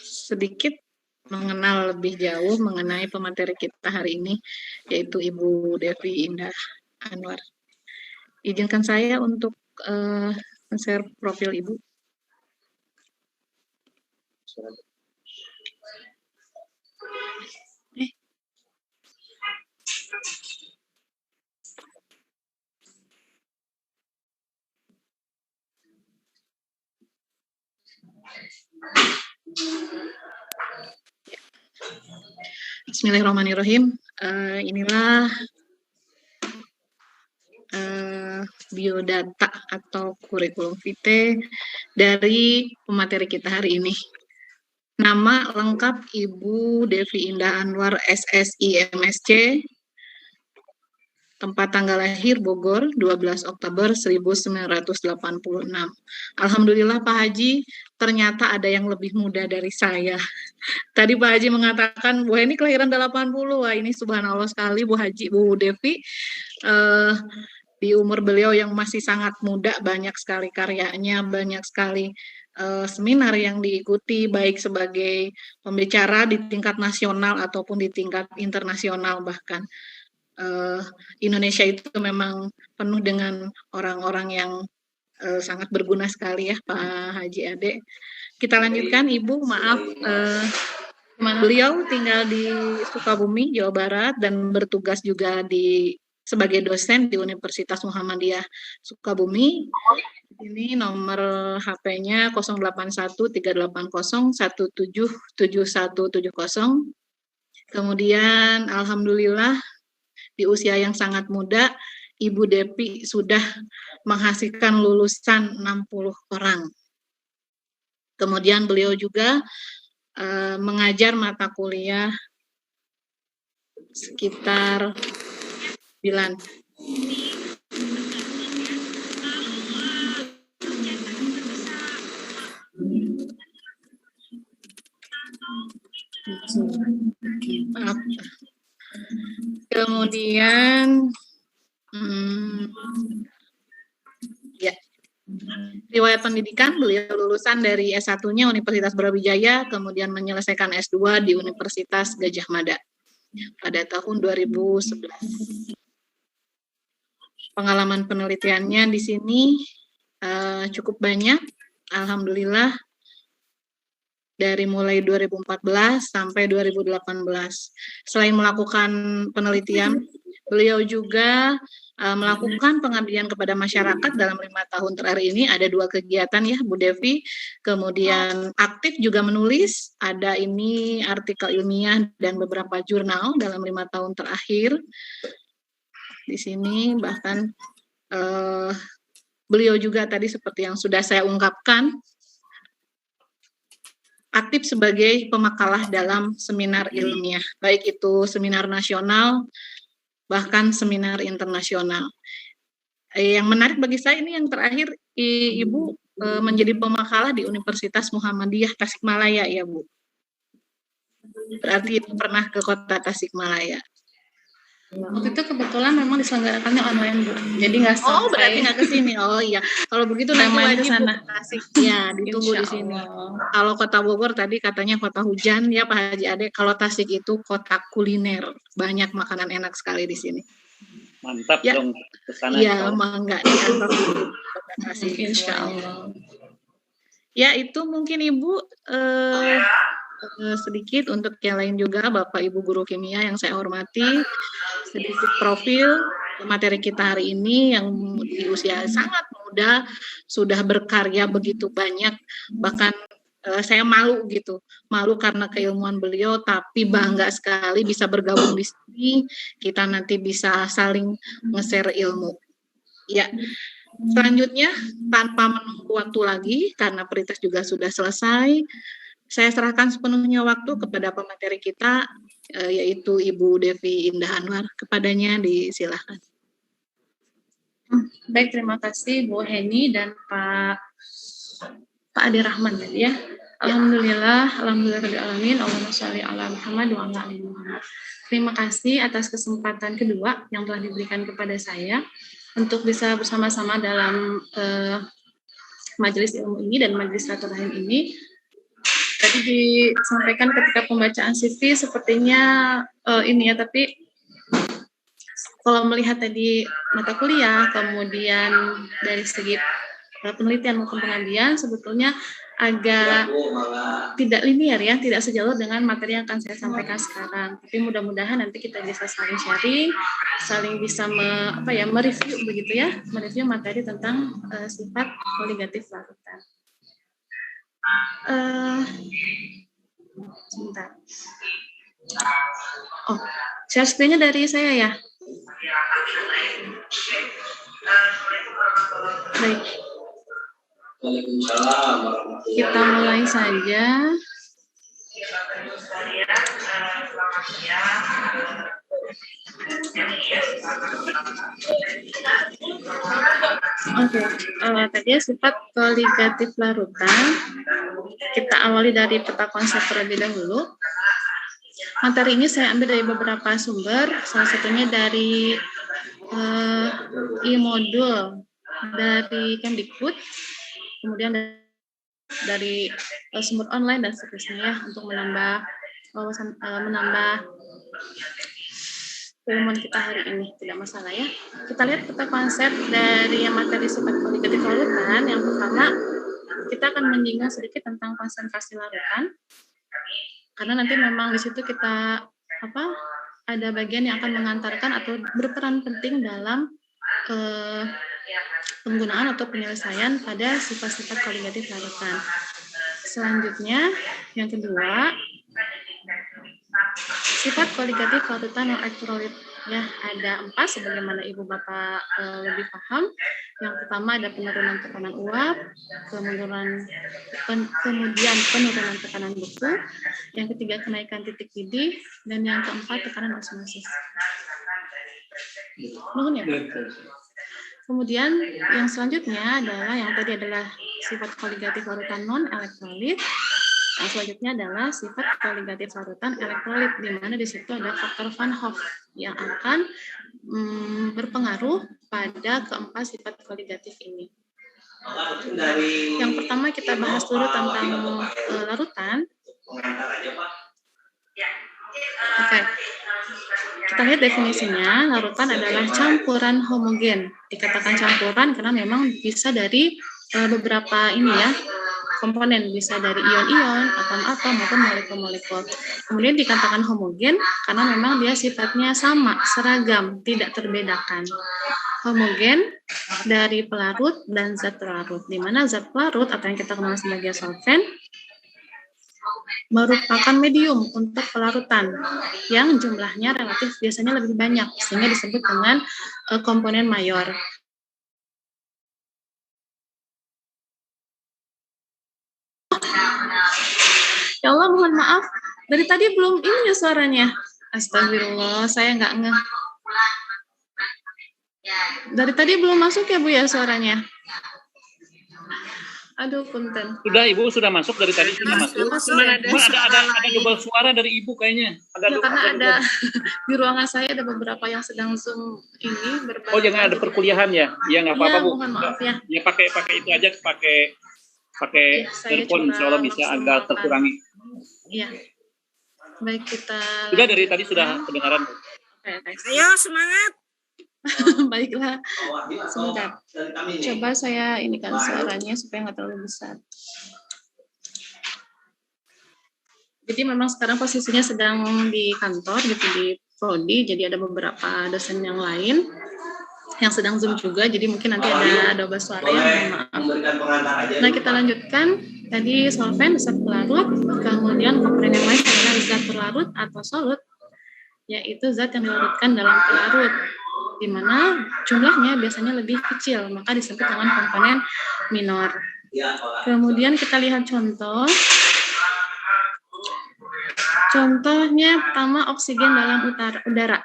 sedikit mengenal lebih jauh mengenai pemateri kita hari ini, yaitu Ibu Devi Indah Anwar. Izinkan saya untuk share profil Ibu. Bismillahirrahmanirrahim. Inilah biodata atau kurikulum vitae dari pemateri kita hari ini. Nama lengkap Ibu Devi Indah Anwar SSI MSc, tempat tanggal lahir Bogor 12 Oktober 1986. Alhamdulillah Pak Haji, ternyata ada yang lebih muda dari saya. Tadi Pak Haji mengatakan, wah ini kelahiran 80, wah ini subhanallah sekali Bu Haji, Bu Devi. Di umur beliau yang masih sangat muda, banyak sekali karyanya, banyak sekali seminar yang diikuti, baik sebagai pembicara di tingkat nasional ataupun di tingkat internasional bahkan. Indonesia itu memang penuh dengan orang-orang yang sangat berguna sekali ya Pak Haji Ade. Kita lanjutkan Ibu, maaf. Beliau tinggal di Sukabumi, Jawa Barat dan bertugas juga sebagai dosen di Universitas Muhammadiyah Sukabumi. Ini nomor HP-nya 081380177170. Kemudian alhamdulillah di usia yang sangat muda, Ibu Devi sudah menghasilkan lulusan 60 orang. Kemudian beliau juga mengajar mata kuliah sekitar 9. Maaf. Kemudian ya, riwayat pendidikan, beliau lulusan dari S1-nya Universitas Brawijaya, kemudian menyelesaikan S2 di Universitas Gadjah Mada pada tahun 2011. Pengalaman penelitiannya di sini cukup banyak, alhamdulillah, dari mulai 2014 sampai 2018. Selain melakukan penelitian, beliau juga melakukan pengabdian kepada masyarakat dalam 5 tahun terakhir ini. Ada 2 kegiatan ya Bu Devi, kemudian aktif juga menulis, ada ini artikel ilmiah dan beberapa jurnal dalam 5 tahun terakhir. Di sini bahkan beliau juga tadi seperti yang sudah saya ungkapkan, aktif sebagai pemakalah dalam seminar ilmiah, baik itu seminar nasional, bahkan seminar internasional. Yang menarik bagi saya ini yang terakhir, Ibu menjadi pemakalah di Universitas Muhammadiyah Tasikmalaya ya Bu. Berarti pernah ke kota Tasikmalaya. Waktu itu kebetulan memang diselenggarakannya online Bu, jadi nggak sampai. Oh berarti nggak ke sini. Oh iya, kalau begitu nanti wajib ke Tasik. Ya ditunggu di sini. Kalau kota Bogor tadi katanya kota hujan ya Pak Haji Ade. Kalau Tasik itu kota kuliner, banyak makanan enak sekali di sini. Mantap ya, dong kesana. Iya, mangga diantar di kota Tasik. Insya Allah. Ya itu mungkin Ibu. Sedikit untuk yang lain juga Bapak Ibu Guru Kimia yang saya hormati, sedikit profil materi kita hari ini yang di usia sangat muda sudah berkarya begitu banyak, bahkan saya malu gitu, malu karena keilmuan beliau, tapi bangga sekali bisa bergabung di sini, kita nanti bisa saling nge-share ilmu. Ya, selanjutnya tanpa menunggu waktu lagi karena peritas juga sudah selesai, saya serahkan sepenuhnya waktu kepada pemateri kita, yaitu Ibu Devi Indah Anwar. Kepadanya disilahkan. Baik, terima kasih Bu Heni dan Pak Ade Rahman ya. Alhamdulillah, alhamdulillahirrahmanirrahim. Allahumma sholli ala Muhammad wa ala ali Muhammad. Terima kasih atas kesempatan kedua yang telah diberikan kepada saya untuk bisa bersama-sama dalam majelis ilmu ini dan majelis silaturahim ini. Tadi disampaikan ketika pembacaan CV sepertinya ini ya, tapi kalau melihat tadi mata kuliah, kemudian dari segi penelitian maupun pengabdian, sebetulnya agak tidak linear ya, tidak sejalur dengan materi yang akan saya sampaikan sekarang. Tapi mudah-mudahan nanti kita bisa saling sharing, saling bisa mereview begitu ya, mereview materi tentang sifat koligatif larutan. Sebentar. Oh, share screen-nya dari saya ya. Baik. Kita mulai saja. Oke, tadi sifat koligatif larutan. Kita awali dari peta konsep terlebih dahulu. Materi ini saya ambil dari beberapa sumber, salah satunya dari e-modul dari Kemdikbud, kemudian dari sumber online dan seterusnya ya, untuk menambah wawasan, menambah ilmuwan kita hari ini, tidak masalah ya. Kita lihat peta konsep dari materi sifat koligatif larutan. Yang pertama, kita akan menyinggung sedikit tentang konsentrasi larutan, karena nanti memang di situ kita ada bagian yang akan mengantarkan atau berperan penting dalam penggunaan atau penyelesaian pada sifat-sifat koligatif larutan. Selanjutnya, yang kedua, sifat koligatif larutan non elektrolit ya, ada 4 sebagaimana Ibu Bapak lebih paham. Yang pertama ada penurunan tekanan uap, kemudian penurunan tekanan beku, yang ketiga kenaikan titik didih, dan yang keempat tekanan osmosis. Nuhun ya. Kemudian yang selanjutnya adalah yang tadi adalah sifat koligatif larutan non elektrolit. Yang selanjutnya adalah sifat koligatif larutan elektrolit, di mana di situ ada faktor Van Hoff yang akan berpengaruh pada keempat sifat koligatif ini. Yang pertama kita bahas dulu tentang larutan. Oke. Kita lihat definisinya, larutan adalah campuran homogen. Dikatakan campuran karena memang bisa dari beberapa komponen, bisa dari ion-ion, atom-atom, maupun molekul-molekul. Kemudian dikatakan homogen karena memang dia sifatnya sama, seragam, tidak terbedakan. Homogen dari pelarut dan zat pelarut, di mana zat pelarut atau yang kita kenal sebagai solvent merupakan medium untuk pelarutan yang jumlahnya relatif biasanya lebih banyak, sehingga disebut dengan komponen mayor. Ya Allah, mohon maaf. Dari tadi belum ini ya suaranya. Astagfirullah, saya nggak ngeh. Dari tadi belum masuk ya Bu ya suaranya? Aduh, punten. Sudah, Ibu sudah masuk dari tadi, sudah masuk. Cuma ada double suara dari Ibu kayaknya. Karena ada di ruangan saya ada beberapa yang sedang Zoom ini berbagai. Oh, jangan ada perkuliahan ya? Ya nggak apa-apa Bu. Mohon maaf ya. Ya pakai itu aja, pakai earphone, insya Allah bisa agak terkurangi. Iya. Baik, kita. Sudah dari tadi sudah kedengaran. Oke. Ayo semangat. Baiklah, sebentar. Coba saya inikan suaranya supaya nggak terlalu besar. Jadi memang sekarang posisinya sedang di kantor gitu, di prodi, jadi ada beberapa dosen yang lain yang sedang Zoom juga, jadi mungkin nanti ada double suara ya, maaf. Nah, kita lanjutkan. Tadi solvent, zat pelarut, kemudian komponen yang lain adalah zat pelarut atau solut, yaitu zat yang dilarutkan dalam pelarut, di mana jumlahnya biasanya lebih kecil, maka disebut dengan komponen minor. Kemudian kita lihat contoh. Contohnya pertama oksigen dalam udara,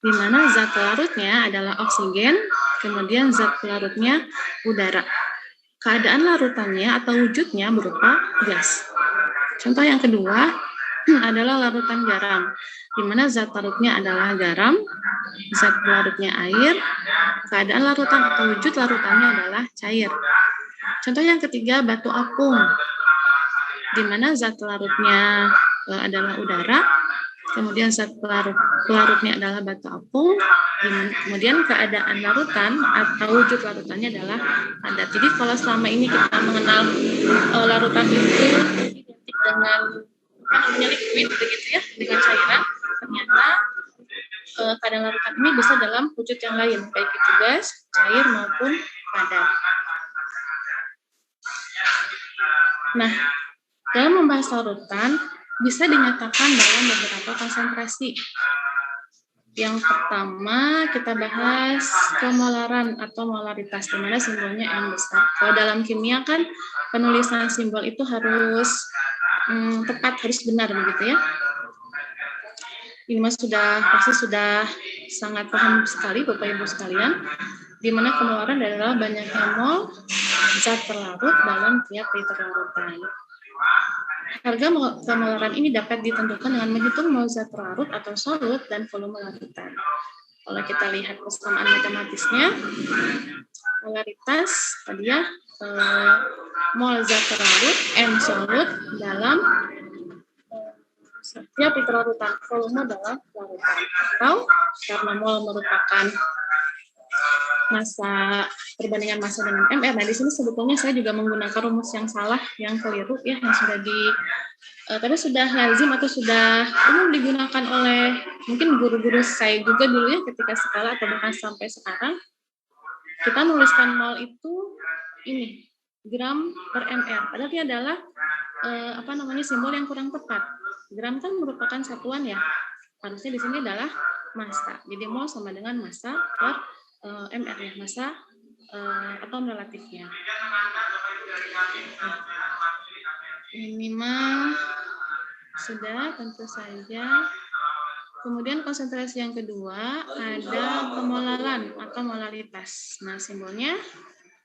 di mana zat pelarutnya adalah oksigen, kemudian zat pelarutnya udara. Keadaan larutannya atau wujudnya berupa gas. Contoh yang kedua adalah larutan garam, di mana zat larutnya adalah garam, zat pelarutnya air, keadaan larutan atau wujud larutannya adalah cair. Contoh yang ketiga, batu apung. di mana zat pelarutnya adalah udara, kemudian zat pelarutnya adalah batu apung, kemudian keadaan larutan atau wujud larutannya adalah padat. Jadi kalau selama ini kita mengenal larutan itu identik dengan liquid begitu ya, dengan cairan, ternyata keadaan larutan ini bisa dalam wujud yang lain, baik itu gas, cair maupun padat. Nah, dalam membahas larutan bisa dinyatakan dalam beberapa konsentrasi. Yang pertama kita bahas kemolaran atau molaritas, di mana simbolnya M besar. Kalau dalam kimia kan penulisan simbol itu harus tepat, harus benar begitu ya. Ini mas pasti sudah sangat paham sekali Bapak Ibu sekalian, di mana kemolaran adalah banyaknya mol zat terlarut dalam tiap liter larutan. Harga kemolaran ini dapat ditentukan dengan menghitung mol zat terlarut atau solut dan volume larutan. Kalau kita lihat persamaan matematisnya, molaritas tadi ya, mol zat terlarut M solut dalam setiap liter larutan, volume dalam larutan. Atau karena mol merupakan massa, perbandingan massa dengan MR. Nah, di sini sebetulnya saya juga menggunakan rumus yang salah, yang keliru ya, yang sudah tapi sudah lazim atau sudah umum digunakan oleh mungkin guru-guru saya juga dulu ya ketika sekolah atau bahkan sampai sekarang. Kita nuliskan mol itu ini gram per MR. Padahal dia adalah simbol yang kurang tepat. Gram kan merupakan satuan ya. Harusnya di sini adalah massa. Jadi mol sama dengan massa per MR ya, massa atom relatifnya. Nah, ini mah sudah tentu saja. Kemudian konsentrasi yang kedua ada kemolaran atau molaritas. Nah, simbolnya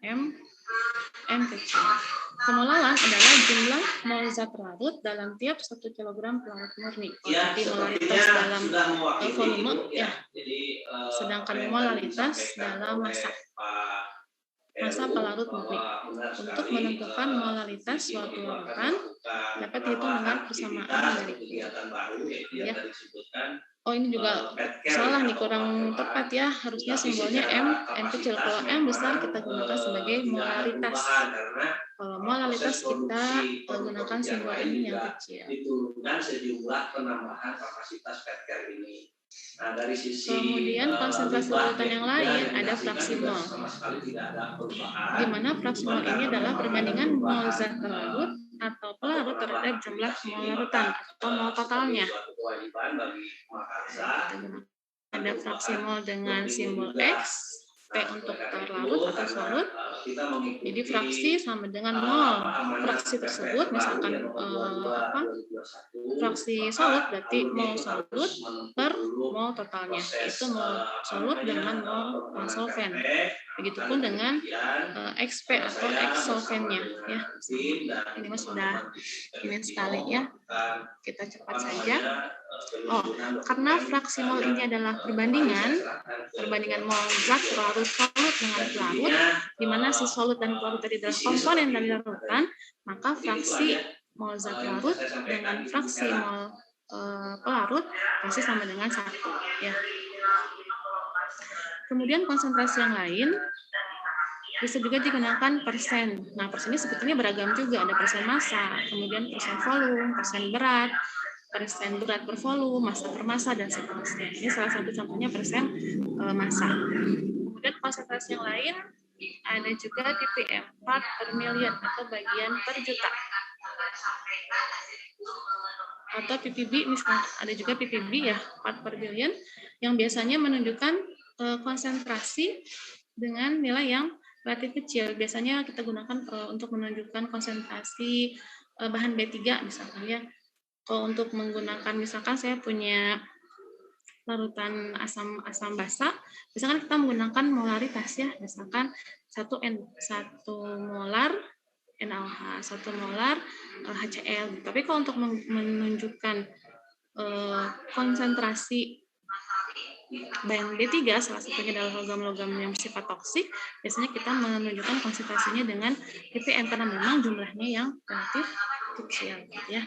M kecil. Kemolaran adalah jumlah mol zat larut dalam tiap 1 kg pelarut murni. Jadi molaritas dalam volume ya. Sedangkan molaritas dalam massa pelarut murni. Untuk menentukan molaritas suatu larutan dapat dihitung dengan persamaan dari ya. Oh, ini juga salah nih, kurang tepat ya. Harusnya simbolnya M kecil. Kalau M besar kita gunakan sebagai molaritas. Kalau molaritas kita gunakan simbol M yang kecil. Diturunkan sejumlah penambahan kapasitas PETCare ini. Nah, dari sisi kemudian konsentrasi larutan yang lain ada fraksi mol. Di mana fraksi mol ini adalah perbandingan mol zat terlarut atau pelarut terhadap jumlah mol larutan atau mol totalnya. Ada fraksi mol dengan simbol X, P untuk terlarut atau solut. Jadi fraksi sama dengan mol fraksi tersebut, misalkan fraksi solut berarti mol solut per mol totalnya, itu mol solut dengan mol solven. Begitupun dengan XP atau X solvennya ya. Ini mas sudah ingin sekali ya. Kita cepat saja. Oh, karena fraksi mol ini adalah perbandingan mol zat terlarut solut dengan pelarut, di mana si solut dan pelarut tadi adalah komponen dari larutan, maka fraksi mol zat larut dengan fraksi mol pelarut pasti sama dengan 1 ya. Kemudian konsentrasi yang lain bisa juga digunakan persen. Nah, persen ini sebetulnya beragam juga, ada persen massa, kemudian persen volume, persen berat per volume, massa per massa, dan seterusnya. Ini salah satu contohnya persen massa. Kemudian konsentrasi yang lain ada juga ppm, part per million atau bagian per juta. Atau ppb, misalnya ada juga ppb ya, part per billion, yang biasanya menunjukkan konsentrasi dengan nilai yang relatif kecil. Biasanya kita gunakan untuk menunjukkan konsentrasi bahan B3 misalkan ya. Kalau untuk menggunakan, misalkan saya punya larutan asam basa, misalkan kita menggunakan molaritas ya, misalkan 1 molar NaOH, 1 molar HCl. Tapi kalau untuk menunjukkan konsentrasi bahan B3, salah satunya adalah logam-logam yang bersifat toksik, biasanya kita menunjukkan konsentrasinya dengan ppm karena memang jumlahnya yang relatif kecil ya.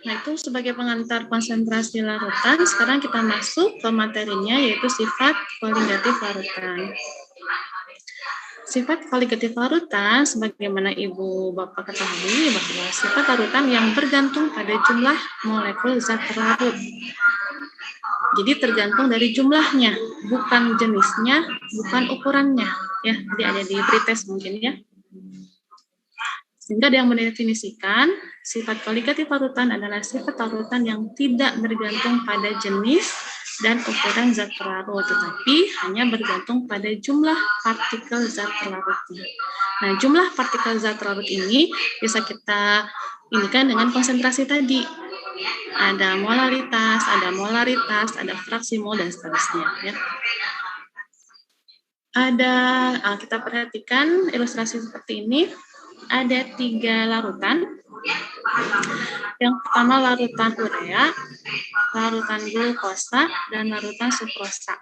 Nah, itu sebagai pengantar konsentrasi larutan. Sekarang kita masuk ke materinya, yaitu sifat koligatif larutan. Sifat koligatif larutan, sebagaimana Ibu Bapak ketahui, bahwa sifat larutan yang bergantung pada jumlah molekul zat terlarut. Jadi tergantung dari jumlahnya, bukan jenisnya, bukan ukurannya. Ya, jadi ada di pretest mungkin ya. Sehingga yang mendefinisikan sifat koligatif larutan adalah sifat larutan yang tidak bergantung pada jenis dan ukuran zat terlarut, tetapi hanya bergantung pada jumlah partikel zat terlarutnya. Nah, jumlah partikel zat terlarut ini bisa kita indikan dengan konsentrasi tadi. Ada molaritas, ada fraksi mol, dan seterusnya. Ya. Kita perhatikan ilustrasi seperti ini. Ada 3 larutan. Yang pertama larutan urea, larutan glukosa, dan larutan sukrosa.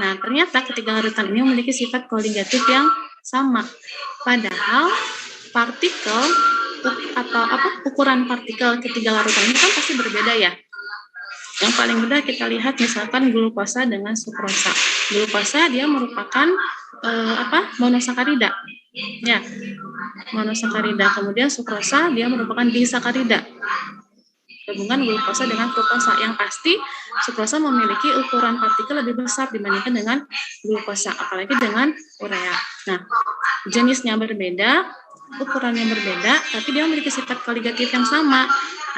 Nah, ternyata ketiga larutan ini memiliki sifat koligatif yang sama. Padahal partikel atau ukuran partikel ketiga larutan ini kan pasti berbeda ya. Yang paling mudah kita lihat misalkan glukosa dengan sukrosa. Glukosa dia merupakan monosakarida. Ya, monosakarida. Kemudian sukrosa dia merupakan disakarida. Gabungan glukosa dengan fruktosa. Yang pasti sukrosa memiliki ukuran partikel lebih besar dibandingkan dengan glukosa, apalagi dengan urea. Nah, jenisnya berbeda, ukurannya berbeda, tapi dia memiliki sifat koligatif yang sama.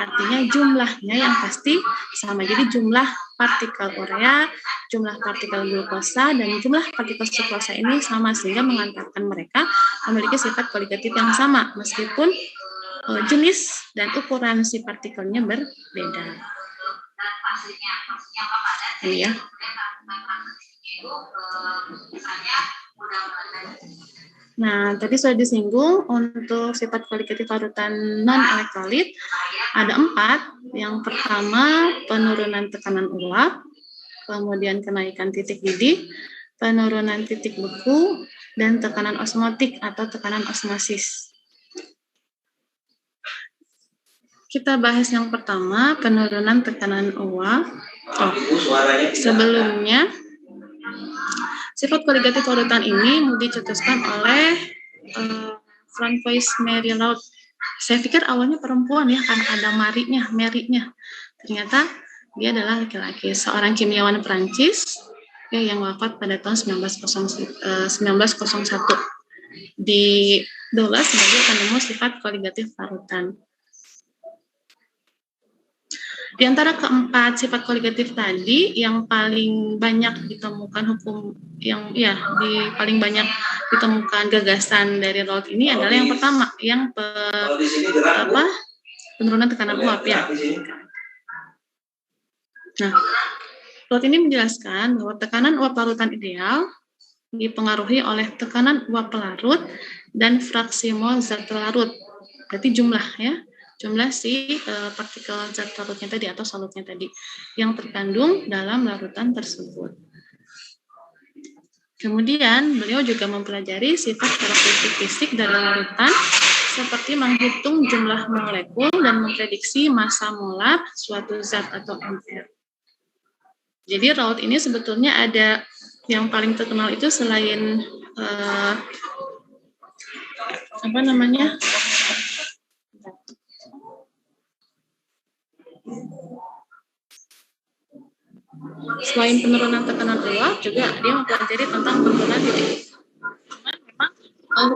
Artinya jumlahnya yang pasti sama. Jadi jumlah partikel urea, jumlah partikel glukosa, dan jumlah partikel sukrosa ini sama, sehingga mengantarkan mereka memiliki sifat koligatif yang sama, meskipun jenis dan ukuran si partikelnya berbeda. Ini ya. Nah, tadi sudah disinggung untuk sifat koligatif larutan non-elektrolit ada 4. Yang pertama, penurunan tekanan uap, kemudian kenaikan titik didih, penurunan titik beku, dan tekanan osmotik atau tekanan osmosis. Kita bahas yang pertama, penurunan tekanan uap. Sebelumnya, sifat koligatif larutan ini dicetuskan oleh Francois Marie Laud. Saya pikir awalnya perempuan ya, karena ada Marie-nya. Ternyata dia adalah laki-laki, seorang kimiawan Prancis ya, yang wafat pada tahun 1901 di Douglas sebagai penemu sifat koligatif larutan. Di antara keempat sifat koligatif tadi, yang paling banyak ditemukan paling banyak ditemukan gagasan dari Laud ini adalah yang pertama, yang penurunan tekanan uap ya. Nah, Laud ini menjelaskan bahwa tekanan uap larutan ideal dipengaruhi oleh tekanan uap pelarut dan fraksi mol zat larut. Berarti jumlah ya. Jumlah si partikel zat larutnya tadi atau solutnya tadi yang terkandung dalam larutan tersebut. Kemudian beliau juga mempelajari sifat karakteristik fisik dari larutan seperti menghitung jumlah molekul dan memprediksi massa molar suatu zat atau MR. Jadi Laud ini sebetulnya ada yang paling terkenal itu selain selain penurunan tekanan uap, juga dia mempelajari tentang penurunan titik. Memang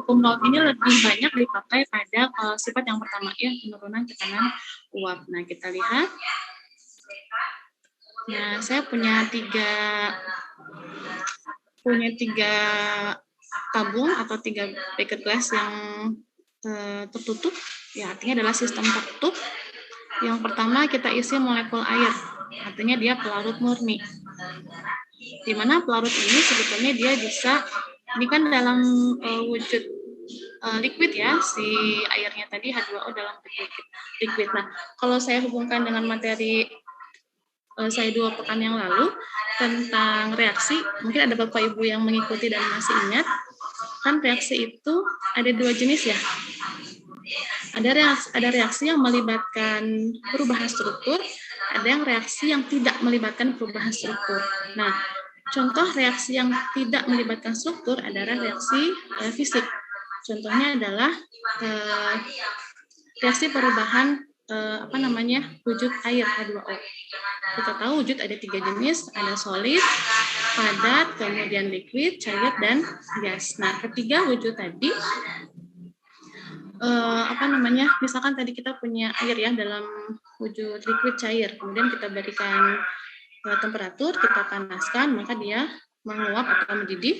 hukum Laud ini lebih banyak dipakai pada sifat yang pertama ya, penurunan tekanan uap. Nah, kita lihat. Nah, saya punya tiga tabung atau 3 beker gelas yang tertutup. Ya, artinya adalah sistem tertutup. Yang pertama kita isi molekul air, artinya dia pelarut murni. Di mana pelarut ini sebetulnya dia bisa, ini kan dalam wujud liquid ya, si airnya tadi H2O dalam liquid. Nah, kalau saya hubungkan dengan materi saya 2 pekan yang lalu tentang reaksi, mungkin ada Bapak Ibu yang mengikuti dan masih ingat, kan reaksi itu ada 2 jenis ya. Ada reaksi yang melibatkan perubahan struktur, ada yang reaksi yang tidak melibatkan perubahan struktur. Nah, contoh reaksi yang tidak melibatkan struktur adalah reaksi fisik. Contohnya adalah reaksi perubahan wujud air H2O. Kita tahu wujud ada 3 jenis, ada solid, padat, kemudian liquid, cair, dan gas. Nah, ketiga wujud tadi, misalkan tadi kita punya air ya dalam wujud liquid cair, kemudian kita berikan temperatur, kita panaskan, maka dia menguap atau mendidih.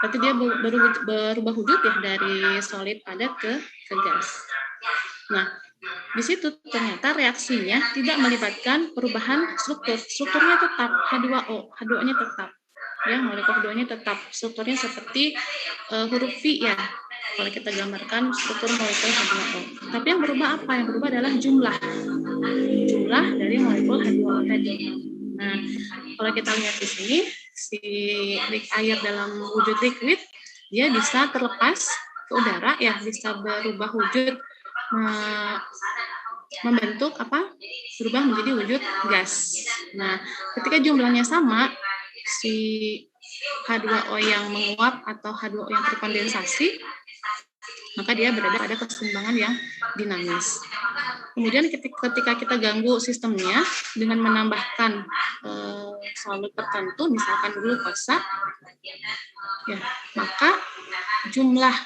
Berarti dia berubah wujud ya dari solid padat ke gas. Nah, di situ ternyata reaksinya tidak melibatkan perubahan struktur. Strukturnya tetap H2O, H2O-nya tetap. Ya, molekul H2O-nya tetap. Strukturnya seperti huruf V ya. Kalau kita gambarkan struktur molekul H2O. Tapi yang berubah apa? Yang berubah adalah jumlah dari molekul H2O tadi. Nah, kalau kita lihat di sini, si air dalam wujud liquid, dia bisa terlepas ke udara ya, bisa berubah wujud membentuk berubah menjadi wujud gas. Nah, ketika jumlahnya sama, si H2O yang menguap atau H2O yang terkondensasi, maka dia berada pada keseimbangan yang dinamis. Kemudian ketika kita ganggu sistemnya dengan menambahkan solut tertentu, misalkan glukosa, ya, maka jumlah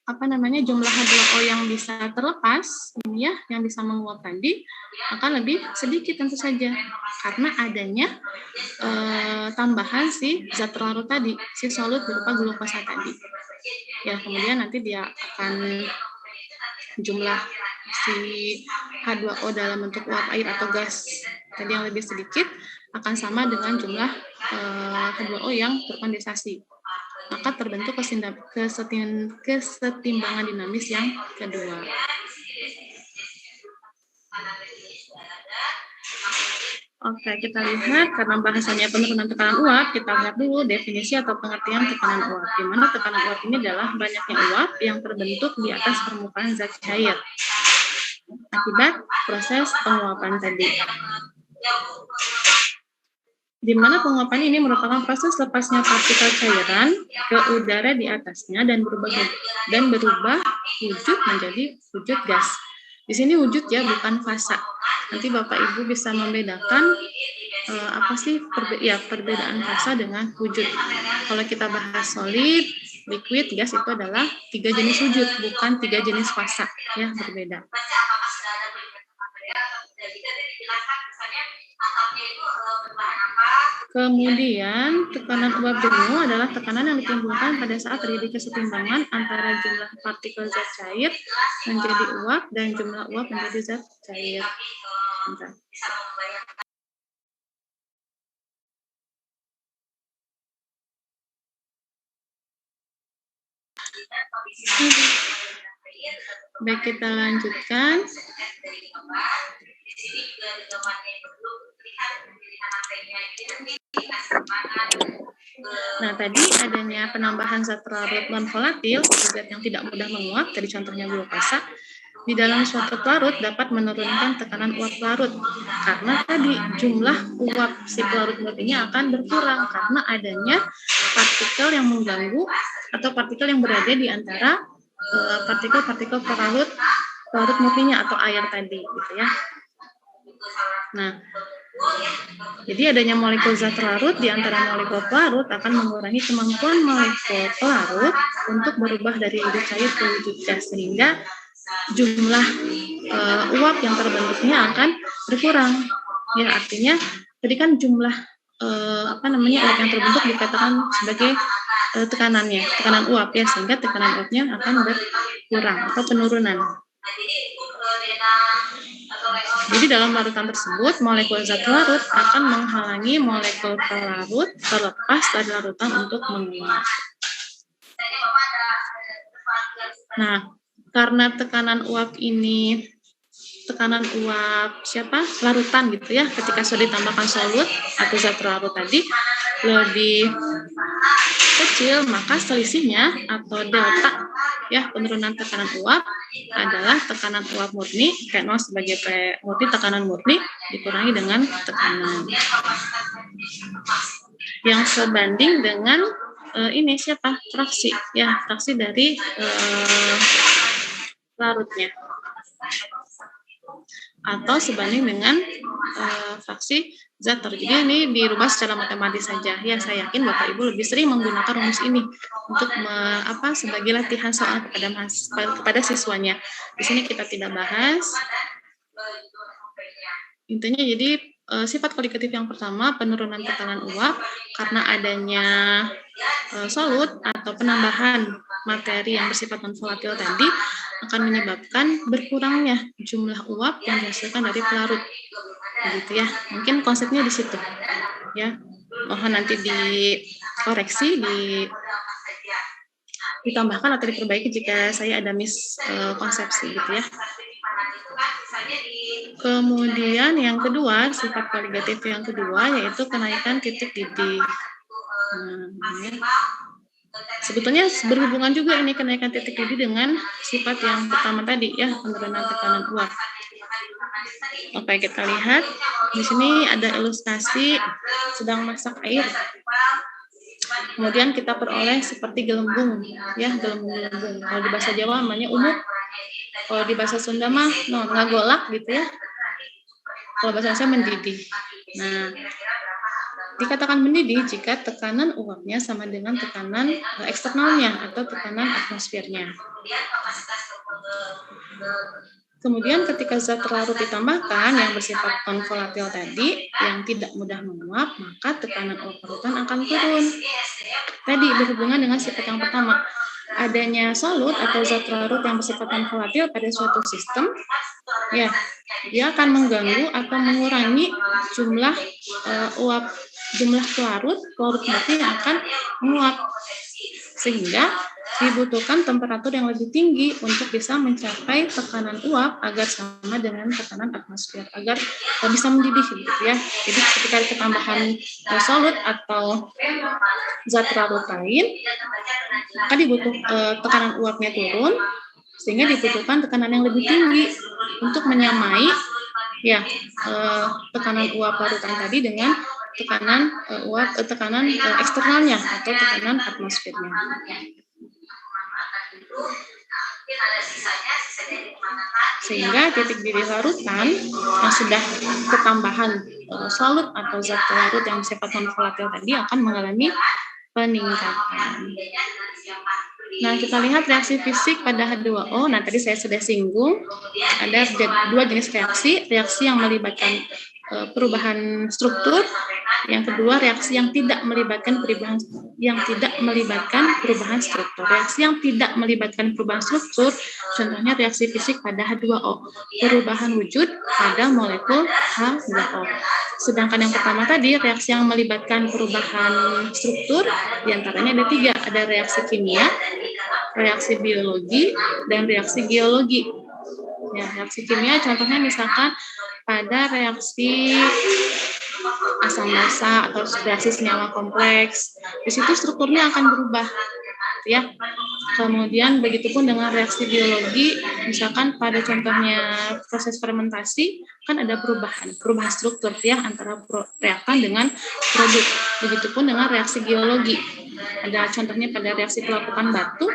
H2O yang bisa terlepas ini ya, yang bisa menguap tadi akan lebih sedikit tentu saja karena adanya tambahan si zat larut tadi, si solut berupa glukosa tadi. Ya, kemudian nanti dia akan jumlah si H2O dalam bentuk uap air atau gas tadi yang lebih sedikit akan sama dengan jumlah H2O yang terkondensasi. Maka terbentuk kesetimbangan dinamis yang kedua. Oke, kita lihat karena bahasanya penurunan tekanan uap, kita lihat dulu definisi atau pengertian tekanan uap. Di mana tekanan uap ini adalah banyaknya uap yang terbentuk di atas permukaan zat cair akibat proses penguapan tadi. Di mana penguapan ini merupakan proses lepasnya partikel cairan ke udara di atasnya dan berubah wujud menjadi wujud gas. Di sini wujud ya, bukan fasa. Nanti Bapak Ibu bisa membedakan perbedaan fasa dengan wujud. Kalau kita bahas solid, liquid, gas itu adalah 3 jenis wujud, bukan 3 jenis fasa, ya, berbeda. Kemudian tekanan uap jenuh adalah tekanan yang ditimbulkan pada saat terjadi kesetimbangan antara jumlah partikel zat cair menjadi uap dan jumlah uap menjadi zat cair. Bentar. Baik, kita lanjutkan. Nah, tadi adanya penambahan zat larut non-volatil, zat yang tidak mudah menguap, tadi contohnya glukosa, di dalam suatu pelarut dapat menurunkan tekanan uap pelarut. Karena tadi jumlah uap si pelarut ini akan berkurang karena adanya partikel yang mengganggu atau partikel yang berada di antara partikel-partikel pelarut murninya atau air tadi, gitu ya. Nah, jadi adanya molekul zat larut di antara molekul pelarut akan mengurangi kemampuan molekul pelarut untuk berubah dari wujud cair ke wujud gas, sehingga jumlah uap yang terbentuknya akan berkurang. Ya, artinya tadi kan jumlah uap yang terbentuk dikatakan sebagai tekanan uap ya, sehingga tekanan uapnya akan berkurang atau penurunan. Jadi dalam larutan tersebut, molekul zat larut akan menghalangi molekul pelarut terlepas dari larutan untuk menguap. Nah, karena tekanan uap larutan gitu ya, ketika sudah ditambahkan solut atau zat larut tadi lebih kecil, maka selisihnya atau delta ya, penurunan tekanan uap adalah tekanan uap murni P0 sebagai P murni, tekanan murni dikurangi dengan tekanan yang sebanding dengan ini siapa? Fraksi, ya, fraksi dari larutnya, atau sebanding dengan fraksi zat. Jadi ini dirubah secara matematis saja. Ya, saya yakin Bapak Ibu lebih sering menggunakan rumus ini untuk sebagai latihan soal kepada siswanya. Di sini kita tidak bahas. Intinya jadi sifat kualitatif yang pertama, penurunan tekanan uap karena adanya solut atau penambahan materi yang bersifat non-volatil tadi akan menyebabkan berkurangnya jumlah uap yang dihasilkan dari pelarut. Begitu ya. Mungkin konsepnya di situ. Ya. Mohon nanti dikoreksi, ditambahkan atau diperbaiki jika saya ada miskonsepsi gitu ya. Kemudian yang kedua, sifat kualitatif yang kedua yaitu kenaikan titik didih. Sebetulnya berhubungan juga ini kenaikan titik didih dengan sifat yang pertama tadi ya, penurunan tekanan uap. Oke, kita lihat di sini ada ilustrasi sedang masak air. Kemudian kita peroleh seperti gelembung, ya, gelembung. Kalau di bahasa Jawa namanya umuk. Kalau di bahasa Sunda mah ngagolak gitu ya. Kalau bahasa Indonesia mendidih. Nah, dikatakan mendidih jika tekanan uapnya sama dengan tekanan eksternalnya atau tekanan atmosfernya. Kemudian ketika zat larut ditambahkan yang bersifat non-volatil tadi, yang tidak mudah menguap, maka tekanan uap larutan akan turun. Tadi berhubungan dengan sifat yang pertama. Adanya solut atau zat larut yang bersifat non-volatil pada suatu sistem, ya, dia akan mengganggu atau mengurangi jumlah jumlah pelarut murni yang akan menguap, sehingga dibutuhkan temperatur yang lebih tinggi untuk bisa mencapai tekanan uap agar sama dengan tekanan atmosfer, agar bisa mendidih gitu ya. Jadi ketika ada ketambahan solut atau zat larut lain, maka tekanan uapnya turun, sehingga dibutuhkan tekanan yang lebih tinggi untuk menyamai ya tekanan uap larutan tadi dengan tekanan eksternalnya atau tekanan atmosfernya. Sehingga titik didih larutan yang sudah ketambahan solut atau zat larut yang bersifat non-volatil tadi akan mengalami peningkatan. Nah, kita lihat reaksi fisik pada H2O. Nah, tadi saya sudah singgung, ada dua jenis reaksi yang melibatkan perubahan struktur, yang kedua reaksi yang tidak melibatkan perubahan struktur. Reaksi yang tidak melibatkan perubahan struktur, contohnya reaksi fisik pada H2O, perubahan wujud pada molekul H2O. Sedangkan yang pertama tadi, reaksi yang melibatkan perubahan struktur, diantaranya ada 3, ada reaksi kimia, reaksi biologi, dan reaksi geologi. Ya, reaksi kimia contohnya misalkan pada reaksi asam basa atau reaksi senyawa kompleks, di situ strukturnya akan berubah, ya. Kemudian begitupun dengan reaksi biologi, misalkan pada contohnya proses fermentasi kan ada perubahan struktur ya antara reakan dengan produk. Begitupun dengan reaksi geologi, ada contohnya pada reaksi pelapukan batu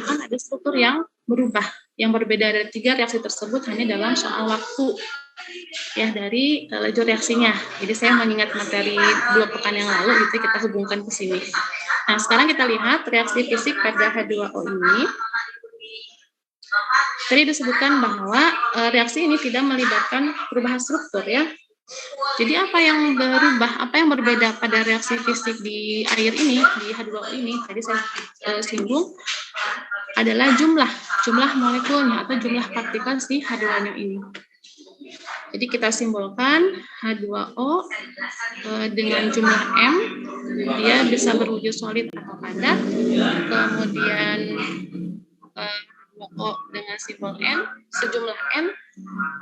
akan ada struktur yang berubah, yang berbeda dari 3 reaksi tersebut hanya dalam soal waktu ya dari lajur reaksinya. Jadi saya mengingat materi 2 pekan yang lalu gitu, kita hubungkan ke sini. Nah, sekarang kita lihat reaksi fisik pada H2O ini. Tadi disebutkan bahwa reaksi ini tidak melibatkan perubahan struktur ya. Jadi apa yang berubah, apa yang berbeda pada reaksi fisik di air ini, di H2O ini, tadi saya singgung, adalah jumlah molekulnya atau jumlah partikel si H2O ini. Jadi kita simbolkan H2O dengan jumlah M, dia bisa berwujud solid atau padat. Kemudian H2O dengan simbol N, sejumlah N,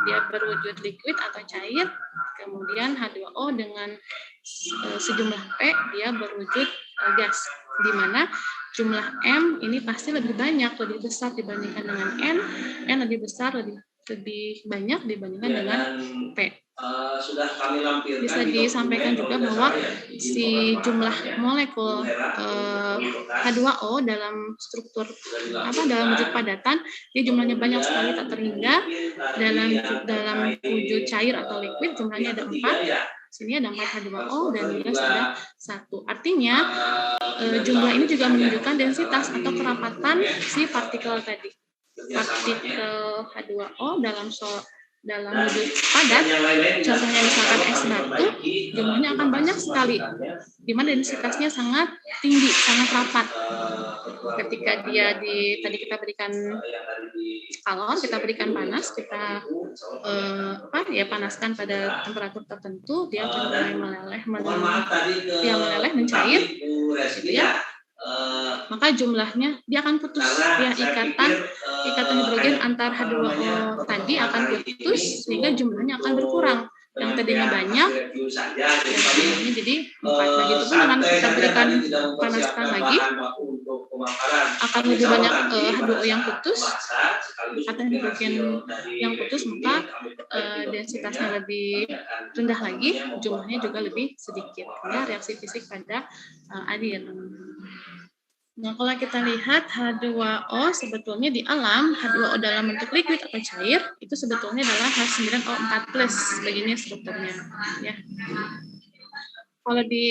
dia berwujud liquid atau cair. Kemudian H2O dengan sejumlah P, dia berwujud gas. di mana jumlah M ini pasti lebih banyak, lebih besar dibandingkan dengan N lebih besar, lebih banyak dibandingkan dengan P. Sudah kami lampirkan bisa disampaikan juga bahwa si jumlah molekul H2O dalam struktur dalam wujud padatan dia jumlahnya banyak sekali tak terhingga. Dalam wujud cair atau liquid jumlahnya ada 4. Sini ada 4 H2O dan di gas ada 1. Artinya jumlah ini juga menunjukkan densitas atau kerapatan si partikel tadi. Partikel H2O dalam wujud padat, contohnya misalkan es batu, jumlahnya akan banyak sekali, di mana densitasnya sangat tinggi, sangat rapat. Ketika dia tadi kita berikan kalor, kita berikan panas, kita panaskan pada temperatur tertentu, dia akan mulai meleleh, mencair, gitu ya. Maka jumlahnya dia akan putus, ya ikatan hidrogen antar H2O tadi akan putus sehingga jumlahnya akan berkurang. Yang tadinya banyak, jumlahnya jadi 4. Begitu pun dengan kita berikan panaskan lagi, akan lebih banyak H2O yang putus, atau hidrogen yang putus, maka densitasnya lebih rendah lagi, jumlahnya juga lebih sedikit. Ya, reaksi fisik pada air. Nah, kalau kita lihat H2O sebetulnya di alam, H2O dalam bentuk liquid atau cair, itu sebetulnya adalah H9O4+, begini strukturnya. Ya. Kalau di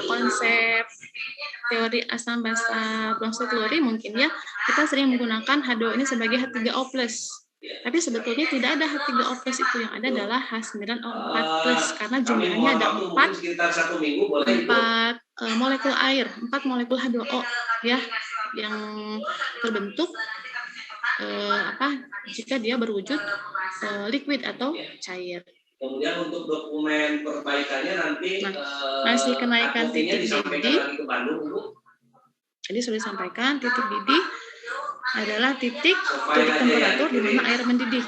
konsep teori asam basa Bronsted teori mungkin ya, kita sering menggunakan H2O ini sebagai H3O+. Tapi sebetulnya tidak ada H3O+, itu yang ada adalah H9O4+, karena jumlahnya ada 4 molekul air, 4 molekul H2O ya yang terbentuk jika dia berwujud liquid atau cair. Kemudian untuk dokumen perbaikannya nanti masih kenaikan titik didih. Jadi sudah disampaikan titik didih adalah titik temperatur di mana air mendidih.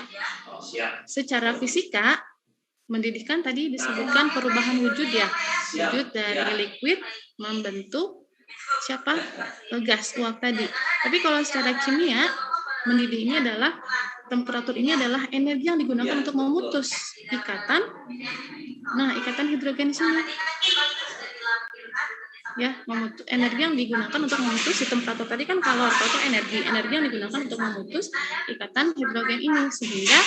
Secara fisika mendidihkan tadi disebutkan perubahan wujud ya, wujud dari liquid membentuk gas uap tadi. Tapi kalau secara kimia mendidih ini adalah temperatur ini adalah energi yang digunakan untuk memutus ikatan. Nah, ikatan hidrogen di sini. Ya, energi yang digunakan untuk memutus di temperatur tadi kan kalor, atau energi yang digunakan untuk memutus ikatan hidrogen ini sehingga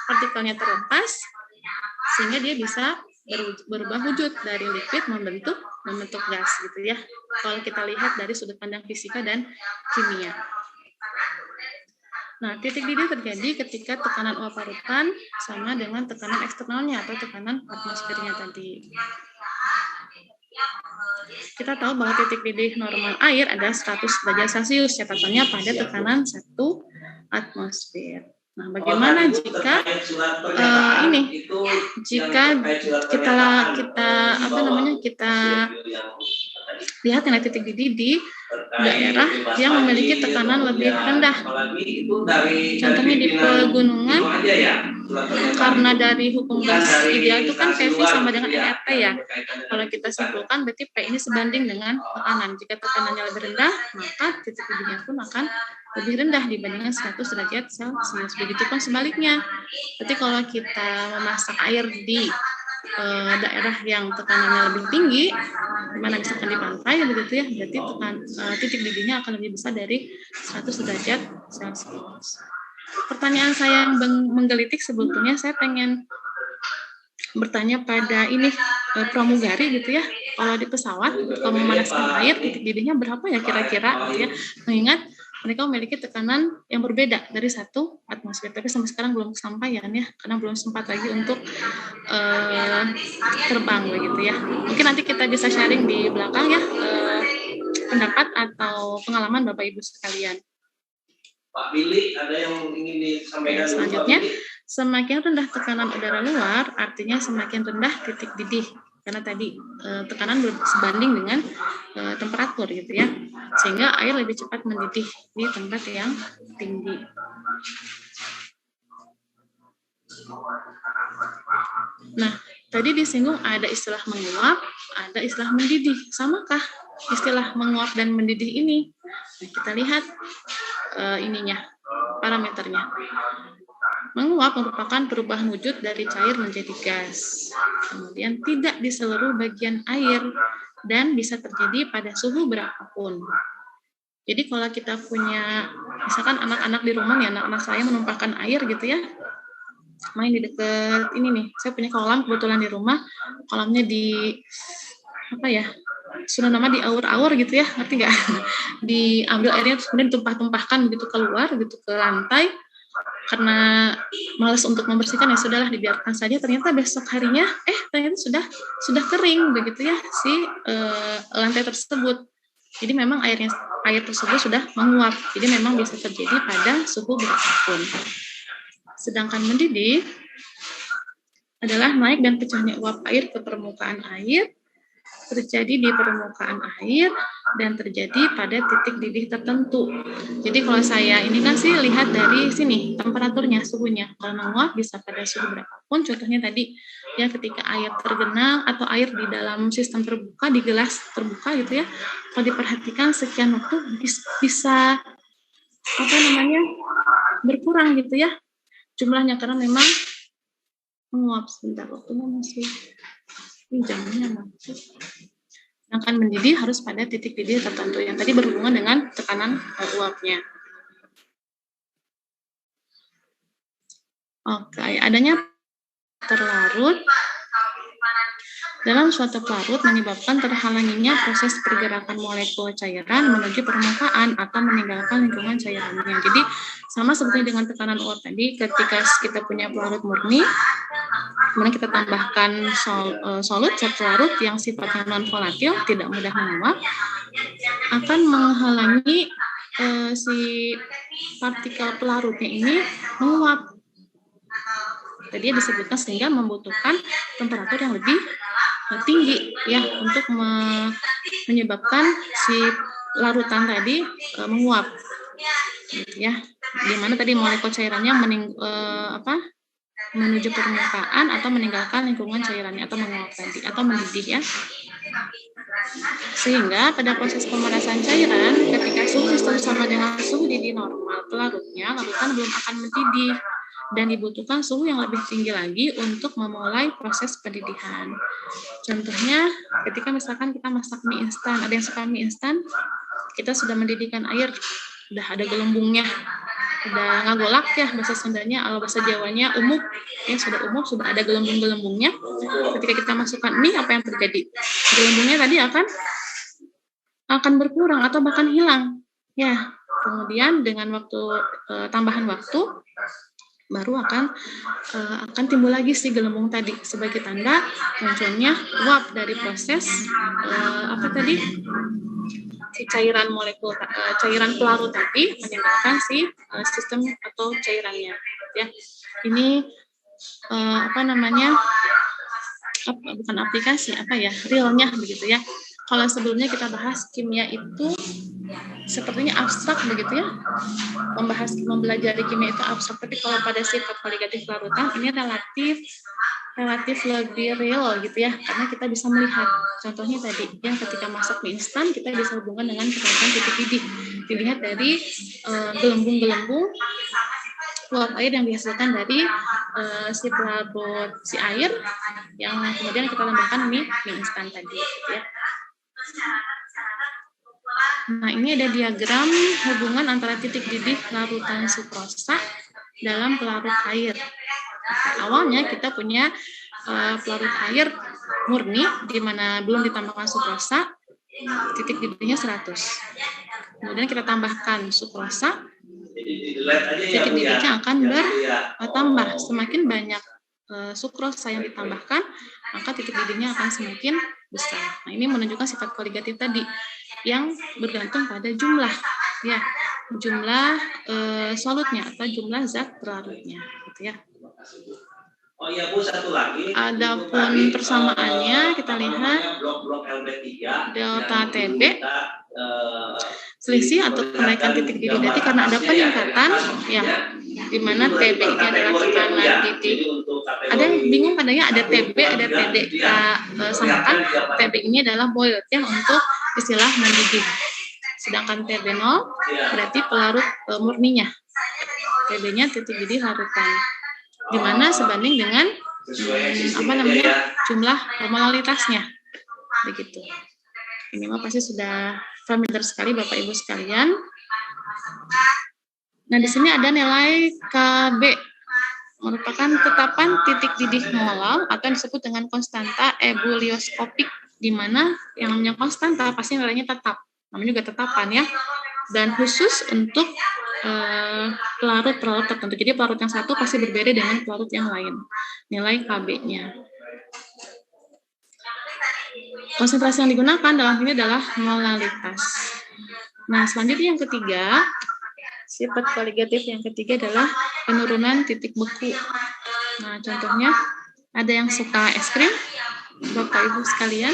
partikelnya terlepas sehingga dia bisa berubah wujud dari liquid membentuk gas gitu ya. Kalau kita lihat dari sudut pandang fisika dan kimia. Nah, titik didih terjadi ketika tekanan uap parutan sama dengan tekanan eksternalnya atau tekanan atmosfernya tadi. Kita tahu bahwa titik didih normal air ada 100 derajat Celcius, catatannya pada tekanan 1 atmosfer. Nah, bagaimana jika kita lihat nilai titik didih di daerah yang memiliki tekanan lebih rendah. Contohnya di pegunungan, karena dari hukum gas ideal itu kan PV sama dengan nRT ya. Kalau kita simpulkan berarti P ini sebanding dengan tekanan. Jika tekanannya lebih rendah, maka titik didihnya pun akan lebih rendah dibandingkan 100 derajat Celcius. Begitupun sebaliknya. Berarti kalau kita memasak air di daerah yang tekanannya lebih tinggi, dimana misalkan di pantai begitu ya, berarti titik didihnya akan lebih besar dari 100 derajat Celcius. Pertanyaan saya yang menggelitik sebetulnya saya pengen bertanya pada pramugari gitu ya, kalau di pesawat kalau memanaskan air titik didihnya berapa ya kira-kira gitu ya, mengingat mereka memiliki tekanan yang berbeda dari 1 atmosfer, tapi sampai sekarang belum kesampaian ya, karena belum sempat lagi untuk terbang begitu ya. Mungkin nanti kita bisa sharing di belakang ya, pendapat atau pengalaman Bapak Ibu sekalian. Pak Billy, ada yang ingin disampaikan? Selanjutnya, semakin rendah tekanan udara luar, artinya semakin rendah titik didih. Karena tadi tekanan sebanding dengan temperatur gitu ya, sehingga air lebih cepat mendidih di tempat yang tinggi. Nah, tadi disinggung ada istilah menguap, ada istilah mendidih. Samakah istilah menguap dan mendidih ini? Nah, kita lihat parameternya. Menguap merupakan perubahan wujud dari cair menjadi gas. Kemudian tidak di seluruh bagian air dan bisa terjadi pada suhu berapapun. Jadi kalau kita punya, misalkan anak-anak di rumah nih, anak-anak saya menumpahkan air gitu ya, main di dekat ini nih, saya punya kolam kebetulan di rumah, kolamnya di sudah nama di aur-aur gitu ya, ngerti nggak? Diambil airnya terus kemudian ditumpah-tumpahkan begitu keluar gitu ke lantai, karena malas untuk membersihkan ya sudahlah dibiarkan saja. Ternyata besok harinya ternyata sudah kering begitu ya si lantai tersebut. Jadi memang air tersebut sudah menguap. Jadi memang bisa terjadi pada suhu berapapun. Sedangkan mendidih adalah naik dan pecahnya uap air ke permukaan air, terjadi di permukaan air dan terjadi pada titik didih tertentu. Jadi kalau saya ini kan sih lihat dari sini temperaturnya, suhunya. Kalau menguap bisa pada suhu berapapun. Contohnya tadi ya ketika air tergenang atau air di dalam sistem terbuka di gelas terbuka gitu ya. Kalau diperhatikan sekian waktu bisa berkurang gitu ya jumlahnya karena memang menguap. Sebentar, waktunya masih jamnya masih. Sedangkan mendidih harus pada titik didih tertentu yang tadi berhubungan dengan tekanan uapnya. Oke, adanya terlarut dalam suatu pelarut menyebabkan terhalanginya proses pergerakan molekul cairan menuju permukaan atau meninggalkan lingkungan cairannya. Jadi sama seperti dengan tekanan uap tadi, ketika kita punya pelarut murni, kemudian kita tambahkan solut, zat pelarut yang sifatnya non volatil, tidak mudah menguap, akan menghalangi si partikel pelarutnya ini menguap. Tadi disebutkan sehingga membutuhkan temperatur yang lebih tinggi ya untuk menyebabkan si larutan tadi menguap, gitu ya. Dimana tadi molekul cairannya menuju permukaan atau meninggalkan lingkungan cairannya atau menguap tadi atau mendidih ya. Sehingga pada proses pemanasan cairan ketika suhu sistem sama dengan suhu didih normal pelarutnya, larutan belum akan mendidih dan dibutuhkan suhu yang lebih tinggi lagi untuk memulai proses pendidihan. Contohnya ketika misalkan kita masak mie instan, ada yang suka mie instan, kita sudah mendidihkan air, udah ada gelembungnya, udah ngagolak ya bahasa Sundanya, kalau bahasa Jawanya umuk, ya sudah umuk, sudah ada gelembung-gelembungnya. Ketika kita masukkan mie, apa yang terjadi? Gelembungnya tadi akan berkurang atau bahkan hilang. Ya, kemudian dengan tambahan waktu baru akan timbul lagi si gelembung tadi sebagai tanda munculnya uap dari proses si cairan molekul cairan pelarut tadi meninggalkan si sistem atau cairannya ya. Ini bukan aplikasi realnya begitu ya. Kalau sebelumnya kita bahas kimia itu sepertinya abstrak begitu ya, mempelajari kimia itu abstrak, tapi kalau pada sifat koligatif larutan ini relatif lebih real gitu ya, karena kita bisa melihat contohnya tadi yang ketika masak mie instan kita bisa hubungan dengan kenaikan titik didih, dilihat dari gelembung-gelembung uap air yang dihasilkan dari si pelarut si air yang kemudian kita tambahkan mie instan tadi gitu ya. Nah, ini ada diagram hubungan antara titik didih larutan sukrosa dalam pelarut air. Awalnya kita punya pelarut air murni di mana belum ditambahkan sukrosa, titik didihnya 100. Kemudian kita tambahkan sukrosa, titik didihnya akan bertambah. Semakin banyak sukrosa yang ditambahkan, maka titik didihnya akan semakin besar. Nah, ini menunjukkan sifat koligatif tadi yang bergantung pada jumlah solutnya atau jumlah zat pelarutnya gitu ya. Oh iya Bu, satu lagi. Adapun persamaannya kita lihat delta TB selisih atau kenaikan titik didih tadi karena ada peningkatan ya di mana TB ini adalah tekanan titik. Ada yang bingung padanya ada TB, ada TD. Kita samakan TB ini adalah boiled ya untuk istilah mendidih. Sedangkan TB0 berarti pelarut murninya. TB-nya titik didih larutan. Di mana sebanding dengan jumlah molalitasnya. Begitu. Ini mah pasti sudah familiar sekali Bapak Ibu sekalian. Nah, di sini ada nilai KB, merupakan tetapan titik didih molal atau disebut dengan konstanta ebulioskopik, di mana yang namanya konstanta pasti nilainya tetap, namanya juga tetapan ya, dan khusus untuk pelarut tertentu. Jadi pelarut yang satu pasti berbeda dengan pelarut yang lain, nilai KB-nya. Konsentrasi yang digunakan dalam ini adalah molalitas. Nah, selanjutnya yang ketiga, sifat kualitatif yang ketiga adalah penurunan titik beku. Nah, contohnya ada yang suka es krim, Bapak Ibu sekalian.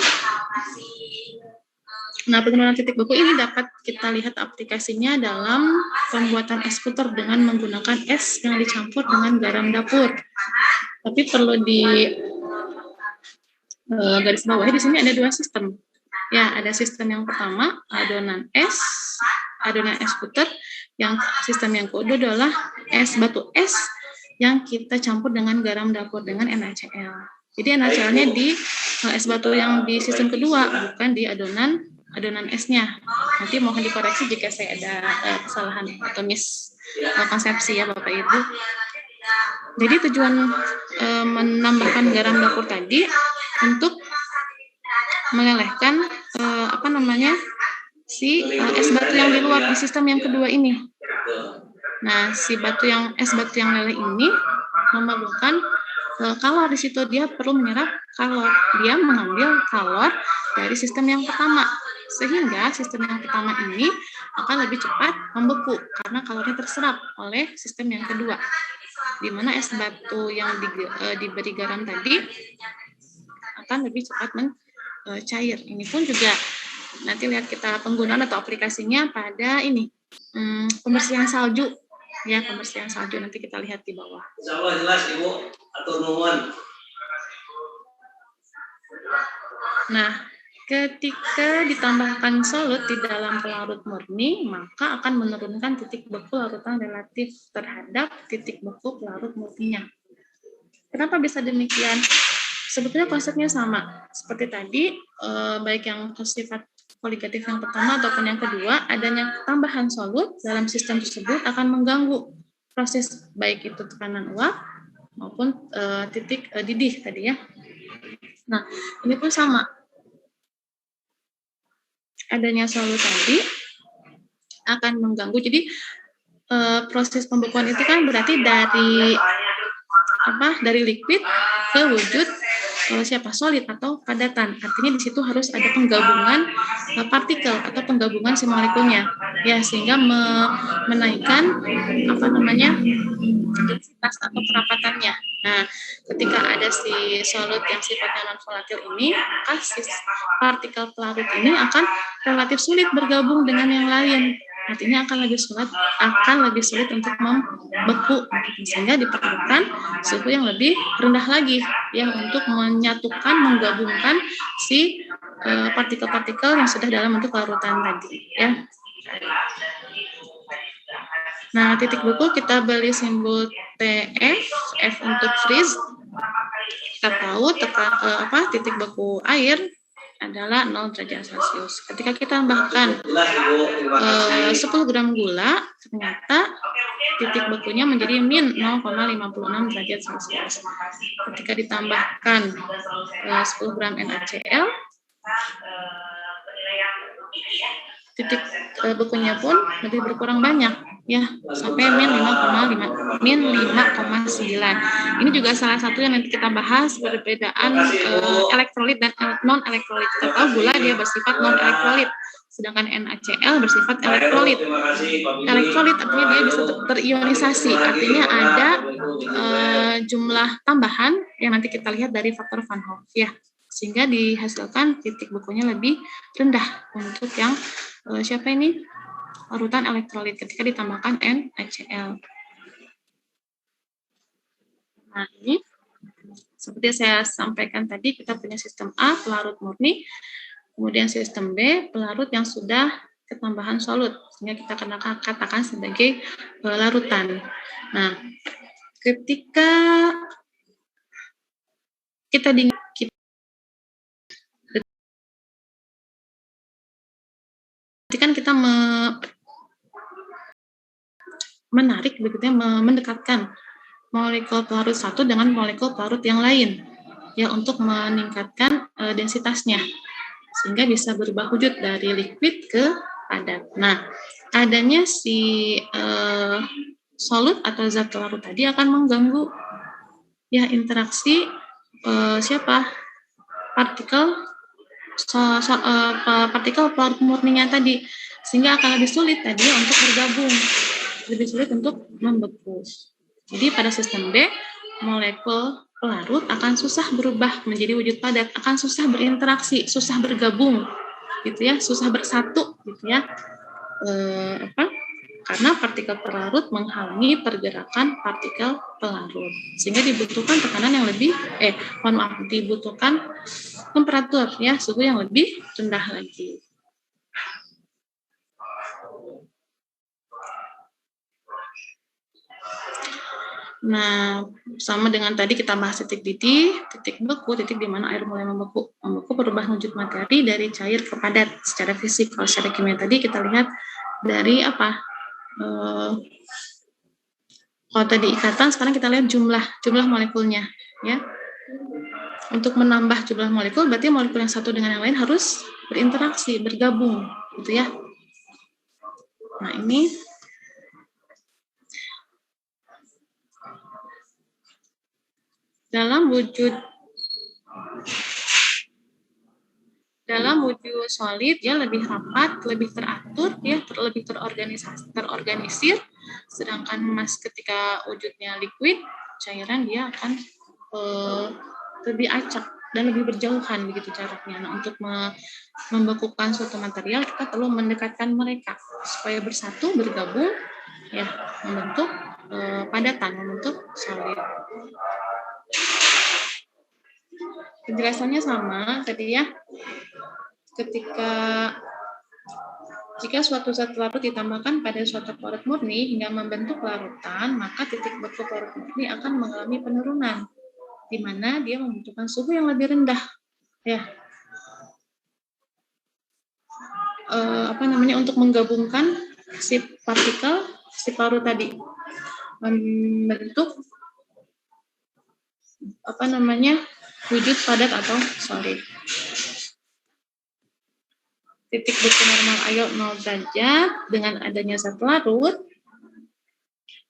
Nah, penurunan titik beku ini dapat kita lihat aplikasinya dalam pembuatan es puter dengan menggunakan es yang dicampur dengan garam dapur. Tapi perlu di garis bawah di sini ada dua sistem. Ya, ada sistem yang pertama adonan es puter. Yang sistem yang kedua adalah batu es yang kita campur dengan garam dapur dengan NaCl. Jadi NaCl-nya di es batu yang di sistem kedua, bukan di adonan esnya. Nanti mohon dikoreksi jika saya ada kesalahan atau miskonsepsi ya Bapak Ibu. Jadi tujuan menambahkan garam dapur tadi untuk melelehkan si es batu yang di luar di sistem yang kedua ini. Nah, es batu yang leleh ini memerlukan kalor di situ, dia perlu menyerap kalor. Dia mengambil kalor dari sistem yang pertama. Sehingga sistem yang pertama ini akan lebih cepat membeku karena kalornya terserap oleh sistem yang kedua. Di mana es batu yang diberi garam tadi akan lebih cepat mencair. Ini pun juga nanti lihat kita penggunaan atau aplikasinya pada ini pembersihan salju ya, pembersihan salju nanti kita lihat di bawah. Insyaallah jelas Ibu, atur nuhun. Nah, ketika ditambahkan solut di dalam pelarut murni, maka akan menurunkan titik beku larutan relatif terhadap titik beku pelarut murninya. Kenapa bisa demikian? Sebetulnya konsepnya sama seperti tadi, baik yang sifat kualitatif yang pertama ataupun yang kedua, adanya tambahan solut dalam sistem tersebut akan mengganggu proses baik itu tekanan uap maupun titik didih tadi ya. Nah, ini pun sama. Adanya solut tadi akan mengganggu. Jadi proses pembekuan itu kan berarti dari liquid ke wujud solid atau padatan. Artinya di situ harus ada penggabungan partikel atau penggabungan si molekulnya ya, sehingga menaikkan densitas atau kerapatannya. Nah, ketika ada si solut yang sifatnya non volatil ini, maka si partikel pelarut ini akan relatif sulit bergabung dengan yang lain. Artinya akan lebih sulit untuk membeku, sehingga diperlukan suhu yang lebih rendah lagi ya untuk menggabungkan si partikel-partikel yang sudah dalam bentuk larutan tadi ya. Nah, titik beku kita beri simbol TF, F untuk freeze. Kita tahu titik beku air adalah 0 derajat Celcius. Ketika kita tambahkan 10 gram gula, ternyata titik bekunya menjadi min 0,56 derajat Celcius. Ketika ditambahkan 10 gram NaCl, titik bekunya pun lebih berkurang banyak ya, sampai min 5,9. Ini juga salah satu yang nanti kita bahas, perbedaan elektrolit dan non elektrolit. Kita tahu gula dia bersifat non elektrolit, sedangkan NaCl bersifat elektrolit. Elektrolit artinya dia bisa terionisasi, artinya ada jumlah tambahan yang nanti kita lihat dari faktor Van Hoff ya, sehingga dihasilkan titik bekunya lebih rendah untuk yang larutan elektrolit ketika ditambahkan NaCl. Nah, ini seperti saya sampaikan tadi, kita punya sistem A, pelarut murni, kemudian sistem B, pelarut yang sudah ketambahan solut, sehingga kita katakan sebagai larutan. Nah, ketika kita kan kita menarik begitu ya, mendekatkan molekul pelarut satu dengan molekul pelarut yang lain ya, untuk meningkatkan densitasnya sehingga bisa berubah wujud dari liquid ke padat. Nah, adanya si solut atau zat pelarut tadi akan mengganggu ya interaksi partikel pelarut murninya tadi, sehingga akan lebih sulit tadi untuk bergabung, lebih sulit untuk membeku. Jadi pada sistem B, molekul pelarut akan susah berubah menjadi wujud padat, akan susah berinteraksi, susah bergabung, gitu ya, susah bersatu, gitu ya. Karena partikel pelarut menghalangi pergerakan partikel pelarut, sehingga dibutuhkan tekanan yang lebih, dibutuhkan temperatur ya, suhu yang lebih rendah lagi. Nah, sama dengan tadi kita bahas titik didih, titik beku, titik di mana air mulai membeku. Membeku perubahan wujud materi dari cair ke padat secara fisik. Kalau secara kimia tadi kita lihat dari apa? Kalau tadi ikatan, sekarang kita lihat jumlah molekulnya, ya. Untuk menambah jumlah molekul, berarti molekul yang satu dengan yang lain harus berinteraksi, bergabung, gitu ya. Nah, ini dalam wujud solid ya, lebih rapat, lebih teratur ya, lebih terorganisir. Sedangkan emas ketika wujudnya liquid, cairan, dia akan lebih acak dan lebih berjauhan begitu jaraknya. Nah, untuk membekukan suatu material, kita perlu mendekatkan mereka supaya bersatu, bergabung ya, membentuk padatan, membentuk solid. Penjelasannya sama tadi ya. Jika suatu zat pelarut ditambahkan pada suatu pelarut murni hingga membentuk larutan, maka titik beku pelarut murni akan mengalami penurunan, di mana dia membutuhkan suhu yang lebih rendah, ya. Untuk menggabungkan si partikel, si pelarut tadi, membentuk wujud padat atau solid. Titik beku normal air 0 derajat, dengan adanya zat pelarut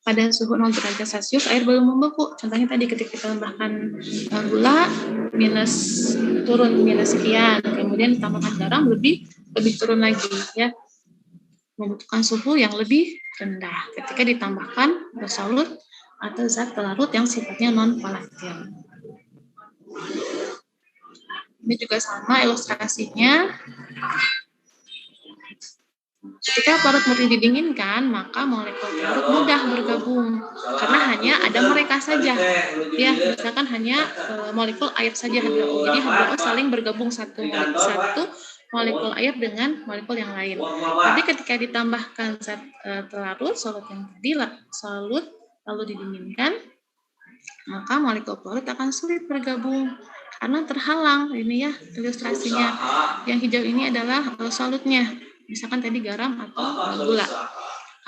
pada suhu 0 derajat Celcius, air belum membeku. Contohnya tadi ketika kita tambahkan gula turun minus sekian, kemudian ditambahkan garam lebih turun lagi ya, membutuhkan suhu yang lebih rendah ketika ditambahkan solut atau zat pelarut yang sifatnya non volatil. Ini juga sama ilustrasinya. Ketika pelarut murni didinginkan, maka molekul pelarut mudah bergabung karena hanya ada mereka saja. Ya, misalkan hanya molekul air saja H2O. Jadi H2O saling bergabung satu molekul air dengan molekul yang lain. Tapi ketika ditambahkan zat pelarut, solut yang tadi, solut lalu didinginkan, maka molekul pelarut akan sulit bergabung karena terhalang. Ini ya ilustrasinya. Yang hijau ini adalah solutnya. Misalkan tadi garam atau gula,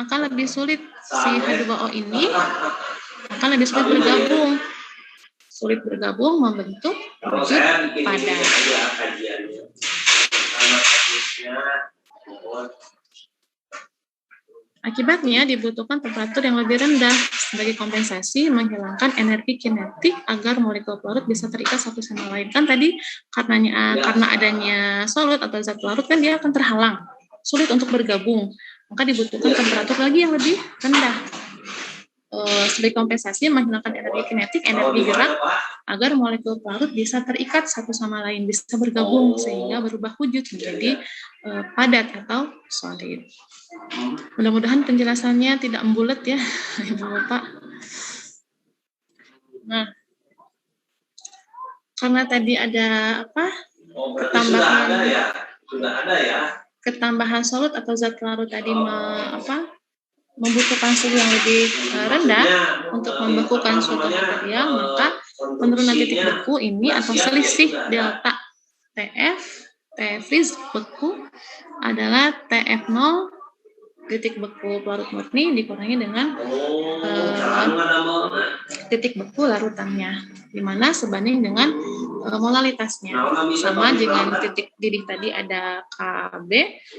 akan lebih sulit si H2O ini akan lebih sulit bergabung membentuk wujud padat. Akibatnya dibutuhkan temperatur yang lebih rendah sebagai kompensasi menghilangkan energi kinetik agar molekul pelarut bisa terikat satu sama lain. Kan tadi karena adanya solut atau zat pelarut kan dia akan terhalang, sulit untuk bergabung, maka dibutuhkan temperatur lagi yang lebih rendah sebagai kompensasi menghilangkan energi kinetik, energi gerak, agar molekul pelarut bisa terikat satu sama lain, bisa bergabung sehingga berubah wujud menjadi padat atau solid. Mudah-mudahan penjelasannya tidak membulet ya, Ibu Bapak. Nah, karena tadi ada apa? Ketambahan solut atau zat larut tadi membutuhkan suhu yang lebih rendah untuk membekukan suatu material, maka penurunan titik beku ini atau selisih delta TF freeze beku adalah TF0 titik beku pelarut murni dikurangi dengan titik beku larutannya, di mana sebanding dengan molalitasnya. Sama dengan titik didih tadi ada KB,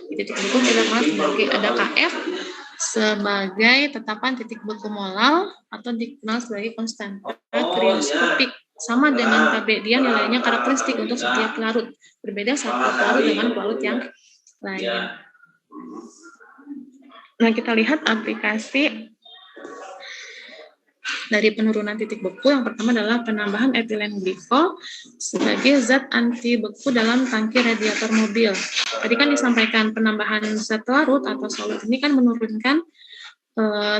di titik beku kita kenal sebagai ada KF sebagai tetapan titik beku molal atau dikenal sebagai konstanta krioskopik. Sama dengan KB, dia nilainya karakteristik untuk setiap pelarut. Berbeda satu pelarut dengan pelarut yang lain. Nah, kita lihat aplikasi dari penurunan titik beku. Yang pertama adalah penambahan etilen glikol sebagai zat anti beku dalam tangki radiator mobil. Tadi kan disampaikan penambahan zat larut atau solut ini kan menurunkan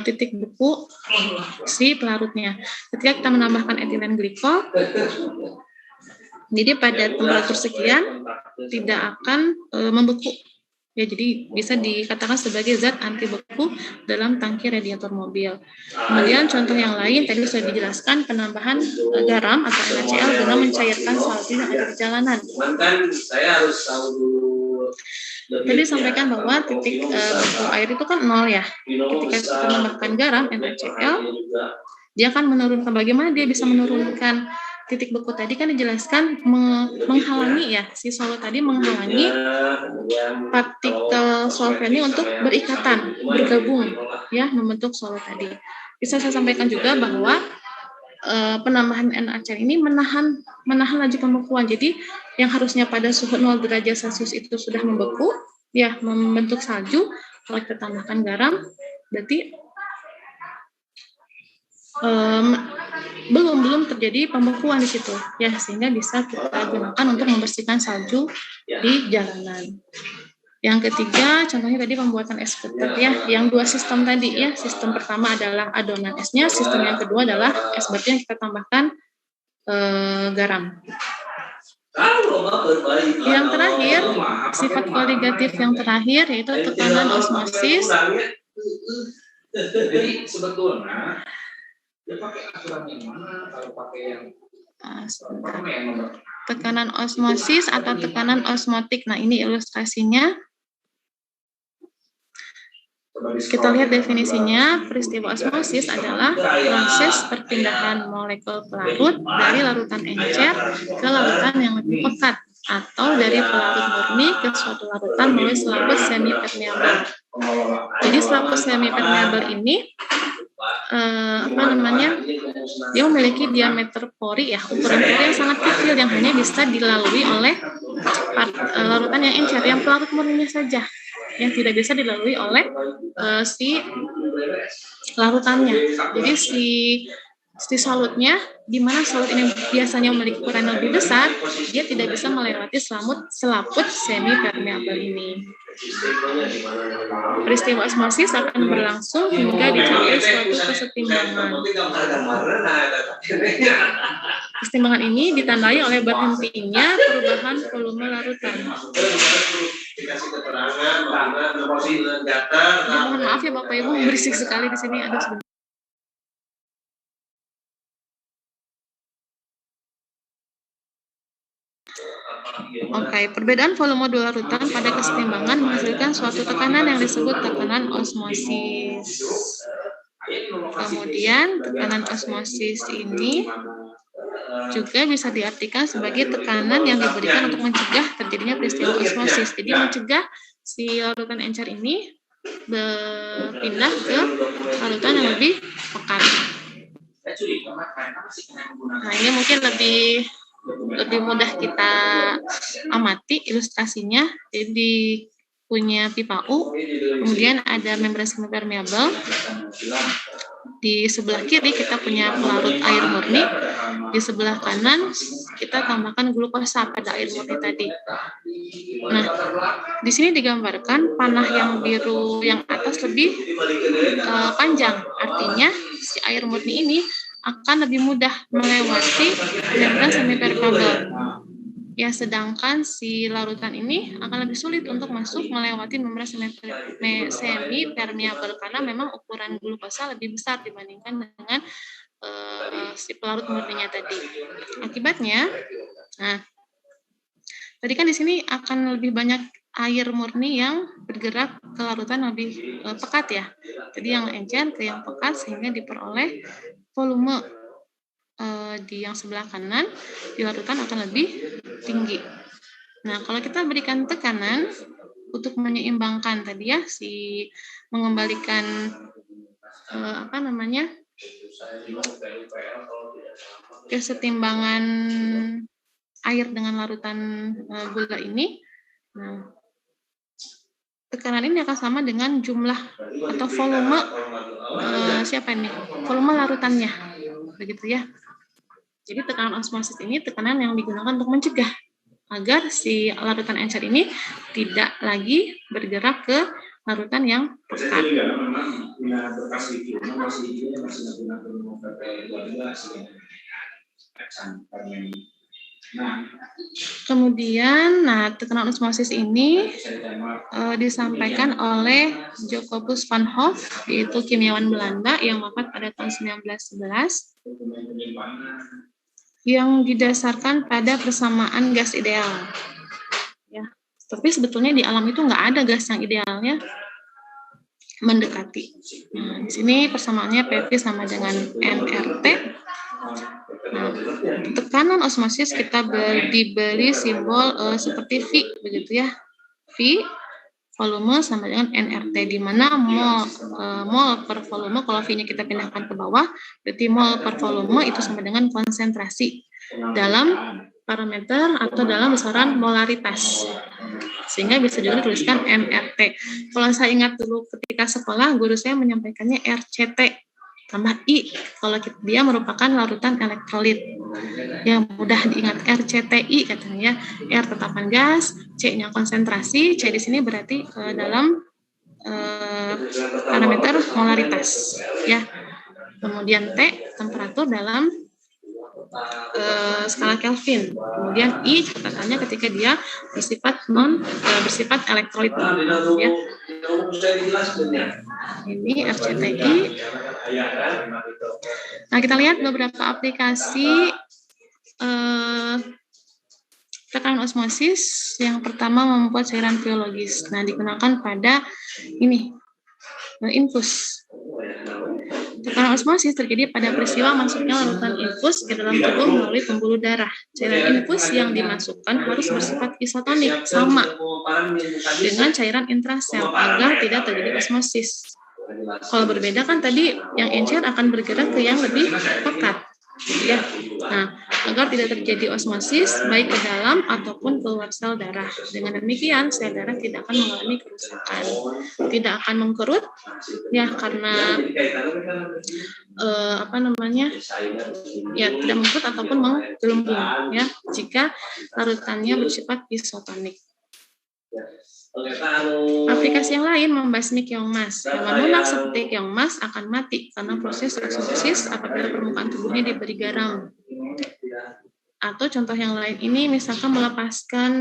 titik beku si pelarutnya. Ketika kita menambahkan etilen glikol, jadi pada temperatur sekian tidak akan membeku. Ya, jadi bisa dikatakan sebagai zat anti beku dalam tangki radiator mobil. Kemudian contoh yang lain tadi sudah dijelaskan penambahan garam atau NaCl guna mencairkan salju yang ada di jalanan. Tadi disampaikan bahwa titik beku air itu kan 0 ya. Ketika kita menambahkan garam NaCl, dia akan menurunkan. Bagaimana dia bisa menurunkan titik beku tadi kan dijelaskan menghalangi ya, si solut tadi menghalangi partikel solvent ini untuk berikatan, bergabung ya, membentuk solut tadi. Bisa saya sampaikan juga bahwa penambahan NaCl ini menahan laju pembekuan. Jadi yang harusnya pada suhu 0 derajat Celcius itu sudah membeku ya, membentuk salju, kalau kita tambahkan garam berarti belum terjadi pembekuan di situ ya, sehingga bisa kita gunakan untuk membersihkan salju di jalanan. Yang ketiga contohnya tadi pembuatan es butet ya, yang dua sistem tadi ya. Sistem pertama adalah adonan esnya, sistem yang kedua adalah es batu yang kita tambahkan garam. Yang terakhir, sifat koligatif yang terakhir yaitu tekanan osmosis. Jadi sebetulnya dia pakai aturan yang mana? Kalau pakai yang tekanan osmosis atau tekanan osmotik. Nah, ini ilustrasinya. Kita lihat definisinya. Peristiwa osmosis adalah proses perpindahan molekul pelarut dari larutan encer ke larutan yang lebih pekat, atau dari pelarut murni ke suatu larutan melalui selaput semi permeable. Jadi selaput semi permeable ini dia memiliki diameter pori ya, ukuran pori yang sangat kecil yang hanya bisa dilalui oleh larutan yang encer, yang pelarut murninya saja yang tidak bisa dilalui oleh si larutannya. Jadi si solutnya, di mana solut ini biasanya memiliki ukuran yang lebih besar, dia tidak bisa melewati selaput semi permeable ini. Peristiwa osmosis akan berlangsung hingga dicapai suatu kesetimbangan. Kesetimbangan ini ditandai oleh berhentinya perubahan volume larutan. Ya, mohon maaf ya Bapak Ibu, berisik sekali di sini. Oke, perbedaan volume dua larutan pada kesetimbangan menghasilkan suatu tekanan yang disebut tekanan osmosis. Kemudian tekanan osmosis ini juga bisa diartikan sebagai tekanan yang diberikan untuk mencegah terjadinya peristiwa osmosis. Jadi mencegah si larutan encer ini berpindah ke larutan yang lebih pekat. Nah, ini mungkin lebih mudah kita amati ilustrasinya. Jadi punya pipa U, kemudian ada membran semi permeable. Di sebelah kiri kita punya pelarut air murni, di sebelah kanan kita tambahkan glukosa pada air murni tadi. Nah, di sini digambarkan panah yang biru yang atas lebih panjang, artinya si air murni ini akan lebih mudah melewati membran semipermeabel. Ya, sedangkan si larutan ini akan lebih sulit untuk masuk melewati membran semipermeabel karena memang ukuran glukosa lebih besar dibandingkan dengan si pelarut murninya tadi. Akibatnya, nah, tadi kan di sini akan lebih banyak air murni yang bergerak ke larutan lebih pekat ya. Jadi yang encer ke yang pekat sehingga diperoleh volume di yang sebelah kanan di larutan akan lebih tinggi. Nah, kalau kita berikan tekanan untuk menyeimbangkan tadi ya si mengembalikan kesetimbangan air dengan larutan gula ini. Nah, tekanan ini akan sama dengan jumlah atau volume volume larutannya, begitu ya. Jadi tekanan osmosis ini tekanan yang digunakan untuk mencegah agar si larutan encer ini tidak lagi bergerak ke larutan yang pekat. Kemudian, tekanan osmosis ini disampaikan oleh Jacobus van Hoff, yaitu kimiawan Belanda yang wafat pada tahun 1911, yang didasarkan pada persamaan gas ideal. Ya, tapi sebetulnya di alam itu nggak ada gas yang idealnya mendekati. Nah, di sini persamaannya PV sama dengan nRT. Nah, tekanan osmosis kita diberi simbol seperti V, begitu ya. V volume sama dengan nRT, di mana mol per volume, kalau V-nya kita pindahkan ke bawah, berarti mol per volume itu sama dengan konsentrasi dalam parameter atau dalam besaran molaritas. Sehingga bisa juga dituliskan nRT. Kalau saya ingat dulu ketika sekolah, guru saya menyampaikannya RCT tambah I, kalau dia merupakan larutan elektrolit. Yang mudah diingat RCTI katanya ya. R tetapan gas, C-nya konsentrasi, C di sini berarti dalam parameter molaritas ya. Kemudian T temperatur dalam skala Kelvin. Kemudian I catatannya ketika dia bersifat elektrolit ya. Ini RCTI. Nah, kita lihat beberapa aplikasi tekanan osmosis. Yang pertama membuat cairan biologis. Nah, digunakan pada infus. Tekanan osmosis terjadi pada peristiwa masuknya larutan infus ke dalam tubuh melalui pembuluh darah. Cairan infus yang dimasukkan harus bersifat isotonik, sama dengan cairan intrasel agar tidak terjadi osmosis. Kalau berbeda kan tadi yang encer akan bergerak ke yang lebih pekat, ya. Nah, agar tidak terjadi osmosis baik ke dalam ataupun keluar sel darah. Dengan demikian sel darah tidak akan mengalami kerusakan, tidak akan mengkerut, ya karena tidak mengkerut ataupun menggelembung, ya jika larutannya bersifat isotonik. Aplikasi yang lain membasmi keong mas. Hewan lunak seperti keong mas akan mati karena proses osmosis apabila permukaan tubuhnya diberi garam. Atau contoh yang lain ini misalkan melepaskan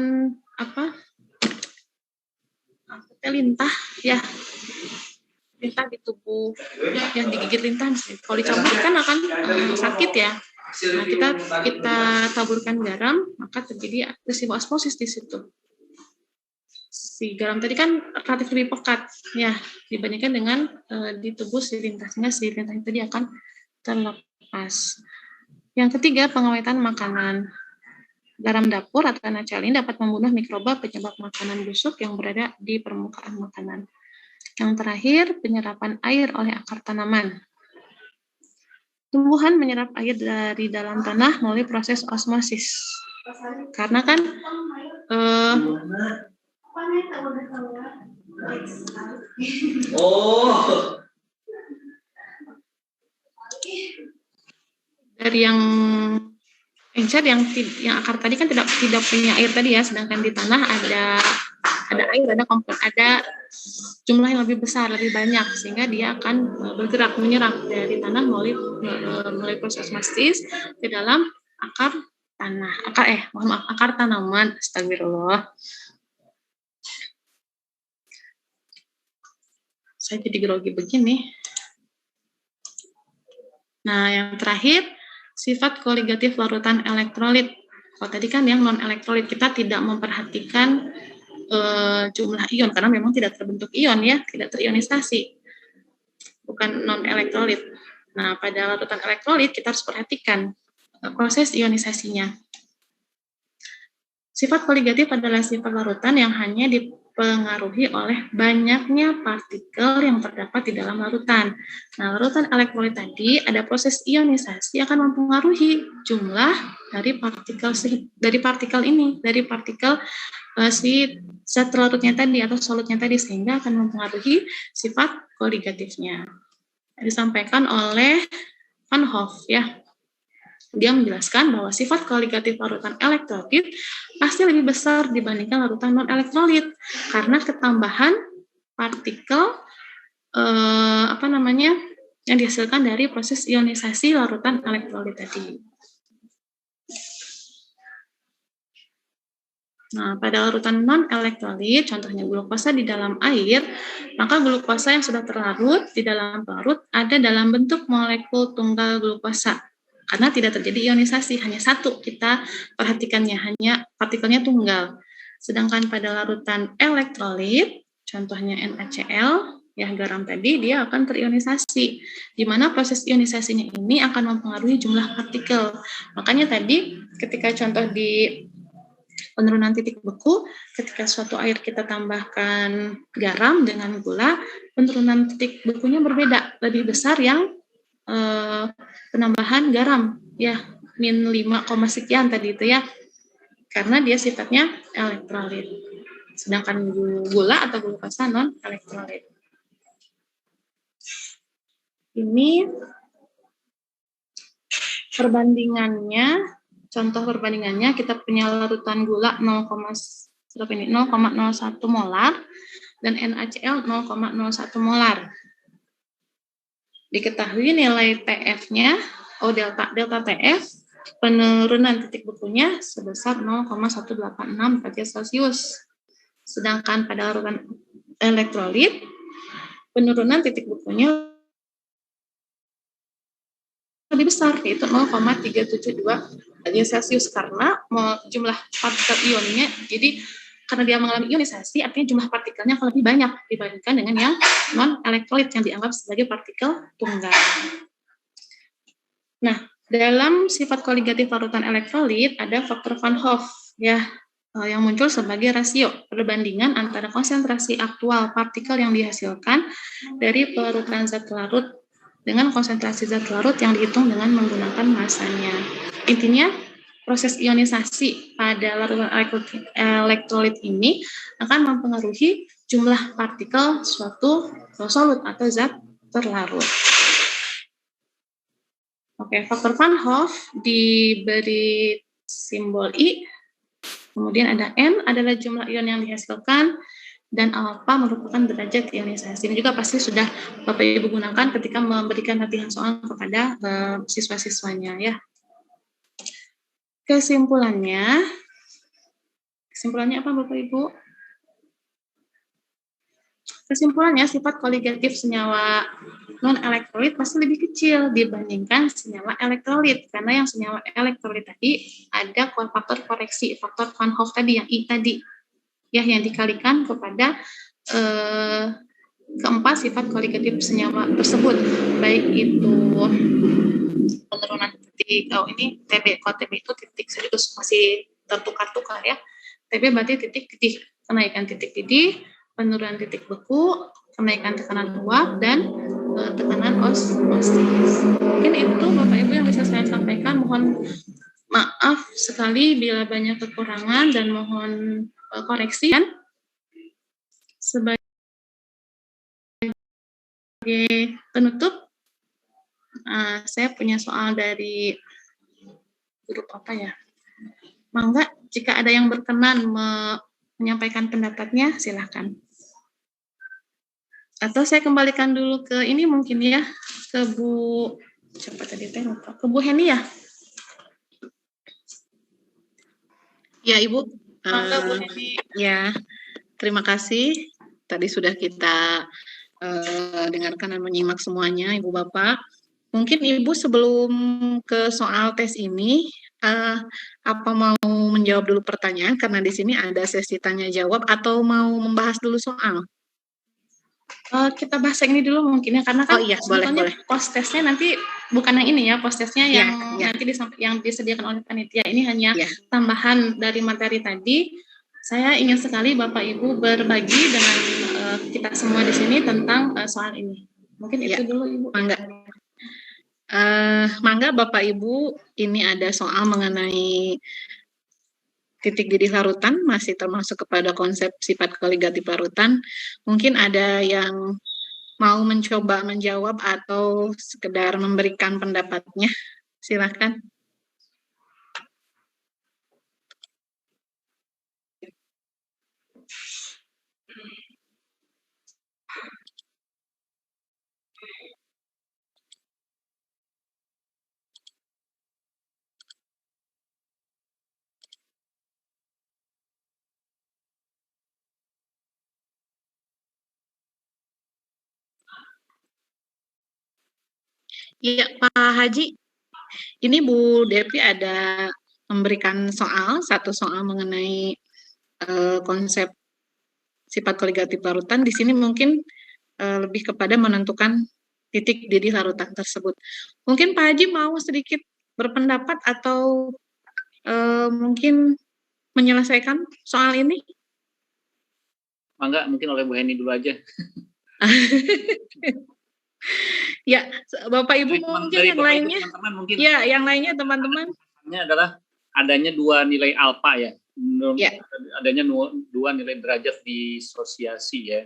lintah ya. Lintah di tubuh yang digigit lintah misalnya. Kalau dicabut kan akan sakit ya. Nah, kita taburkan garam, maka terjadi peristiwa osmosis di situ. Si garam tadi kan relatif lebih pekat ya dibandingkan dengan di tubuh si lintah, sehingga si lintah tadi akan terlepas. Yang ketiga, pengawetan makanan. Garam dapur atau nacalin dapat membunuh mikroba penyebab makanan busuk yang berada di permukaan makanan. Yang terakhir, penyerapan air oleh akar tanaman. Tumbuhan menyerap air dari dalam tanah melalui proses osmosis. Karena kan dari yang encer yang akar tadi kan tidak punya air tadi ya, sedangkan di tanah ada ada air, ada komponen, ada jumlah yang lebih besar, lebih banyak, sehingga dia akan bergerak menyerap dari tanah melalui proses osmosis ke dalam akar tanah, akar tanaman. Astagfirullah. Saya jadi grogi begini. Nah, yang terakhir, sifat koligatif larutan elektrolit. Kalau tadi kan yang non-elektrolit, kita tidak memperhatikan jumlah ion, karena memang tidak terbentuk ion ya, tidak terionisasi. Bukan non-elektrolit. Nah, pada larutan elektrolit, kita harus perhatikan proses ionisasinya. Sifat koligatif adalah sifat larutan yang hanya dipengaruhi oleh banyaknya partikel yang terdapat di dalam larutan. Nah, larutan elektrolit tadi ada proses ionisasi akan mempengaruhi jumlah dari partikel si zat larutnya tadi atau solutnya tadi, sehingga akan mempengaruhi sifat koligatifnya. Disampaikan oleh Van Hoff ya. Dia menjelaskan bahwa sifat koligatif larutan elektrolit pasti lebih besar dibandingkan larutan non-elektrolit karena ketambahan partikel yang dihasilkan dari proses ionisasi larutan elektrolit tadi. Nah, pada larutan non-elektrolit, contohnya glukosa di dalam air, maka glukosa yang sudah terlarut di dalam pelarut ada dalam bentuk molekul tunggal glukosa. Karena tidak terjadi ionisasi, hanya satu kita perhatikannya, hanya partikelnya tunggal. Sedangkan pada larutan elektrolit, contohnya NaCl, ya garam tadi, dia akan terionisasi, di mana proses ionisasinya ini akan mempengaruhi jumlah partikel. Makanya tadi ketika contoh di penurunan titik beku, ketika suatu air kita tambahkan garam dengan gula, penurunan titik bekunya berbeda, lebih besar yang penambahan garam ya min 5, sekian tadi itu ya, karena dia sifatnya elektrolit, sedangkan gula atau glukosa non elektrolit. Ini perbandingannya, contoh perbandingannya, kita punya larutan gula 0,01 molar dan NaCl 0,01 molar. Diketahui nilai TF-nya, delta TF, penurunan titik bekunya sebesar 0,186 derajat Celcius. Sedangkan pada larutan elektrolit, penurunan titik bekunya lebih besar, yaitu 0,372 derajat Celcius, karena jumlah partikel ionnya, jadi karena dia mengalami ionisasi, artinya jumlah partikelnya akan lebih banyak dibandingkan dengan yang non-elektrolit yang dianggap sebagai partikel tunggal. Nah, dalam sifat koligatif larutan elektrolit ada faktor Van Hoff ya, yang muncul sebagai rasio perbandingan antara konsentrasi aktual partikel yang dihasilkan dari pelarutan zat larut dengan konsentrasi zat larut yang dihitung dengan menggunakan masanya. Intinya, proses ionisasi pada larutan elektrolit ini akan mempengaruhi jumlah partikel suatu solut atau zat terlarut. Oke, faktor Van Hoff diberi simbol I, kemudian ada N adalah jumlah ion yang dihasilkan, dan alfa merupakan derajat ionisasi. Ini juga pasti sudah Bapak Ibu gunakan ketika memberikan latihan soal kepada siswa-siswanya ya. Kesimpulannya apa Bapak Ibu? Kesimpulannya, sifat koligatif senyawa non-elektrolit pasti lebih kecil dibandingkan senyawa elektrolit, karena yang senyawa elektrolit tadi ada faktor koreksi, faktor Van Hoff tadi, yang I tadi, ya, yang dikalikan kepada keempat sifat koligatif senyawa tersebut, baik itu penurunan titik, ini TB, kalau TB itu titik sekaligus masih tertukar-tukar ya. TB berarti titik didih, kenaikan titik didih, penurunan titik beku, kenaikan tekanan uap, dan tekanan osmosis. Mungkin itu Bapak Ibu yang bisa saya sampaikan. Mohon maaf sekali bila banyak kekurangan dan mohon koreksi. Sebagai penutup, saya punya soal dari grup apa ya? Mangga, jika ada yang berkenan menyampaikan pendapatnya, silakan. Atau saya kembalikan dulu ke ini mungkin ya, ke Bu, siapa tadi teh lupa, ke Bu Heni ya? Ya, Ibu. Mangga Bu Heni. Ya, terima kasih. Tadi sudah kita dengarkan dan menyimak semuanya, Ibu Bapak. Mungkin Ibu sebelum ke soal tes ini, apa mau menjawab dulu pertanyaan karena di sini ada sesi tanya jawab atau mau membahas dulu soal? Kita bahas yang ini dulu mungkin ya, karena kan iya, sebetulnya boleh. post testnya nanti bukan yang ini ya, post testnya yang Ya. nanti yang disediakan oleh panitia ini hanya Ya. tambahan dari materi tadi. Saya ingin sekali Bapak Ibu berbagi dengan kita semua di sini tentang soal ini. Mungkin itu dulu Ibu. Mangga Bapak Ibu, ini ada soal mengenai titik didih larutan, masih termasuk kepada konsep sifat koligatif larutan. Mungkin ada yang mau mencoba menjawab atau sekedar memberikan pendapatnya. Silakan. Iya, Pak Haji. Ini Bu Devi ada memberikan satu soal mengenai konsep sifat koligatif larutan. Di sini mungkin lebih kepada menentukan titik didih larutan tersebut. Mungkin Pak Haji mau sedikit berpendapat atau mungkin menyelesaikan soal ini? Mangga, mungkin oleh Bu Heni dulu aja. Ya, Bapak Ibu mungkin yang lainnya. Mungkin. Ya, yang lainnya teman-teman. Ini adalah adanya 2 nilai alfa ya. Adanya 2 nilai derajat disosiasi ya.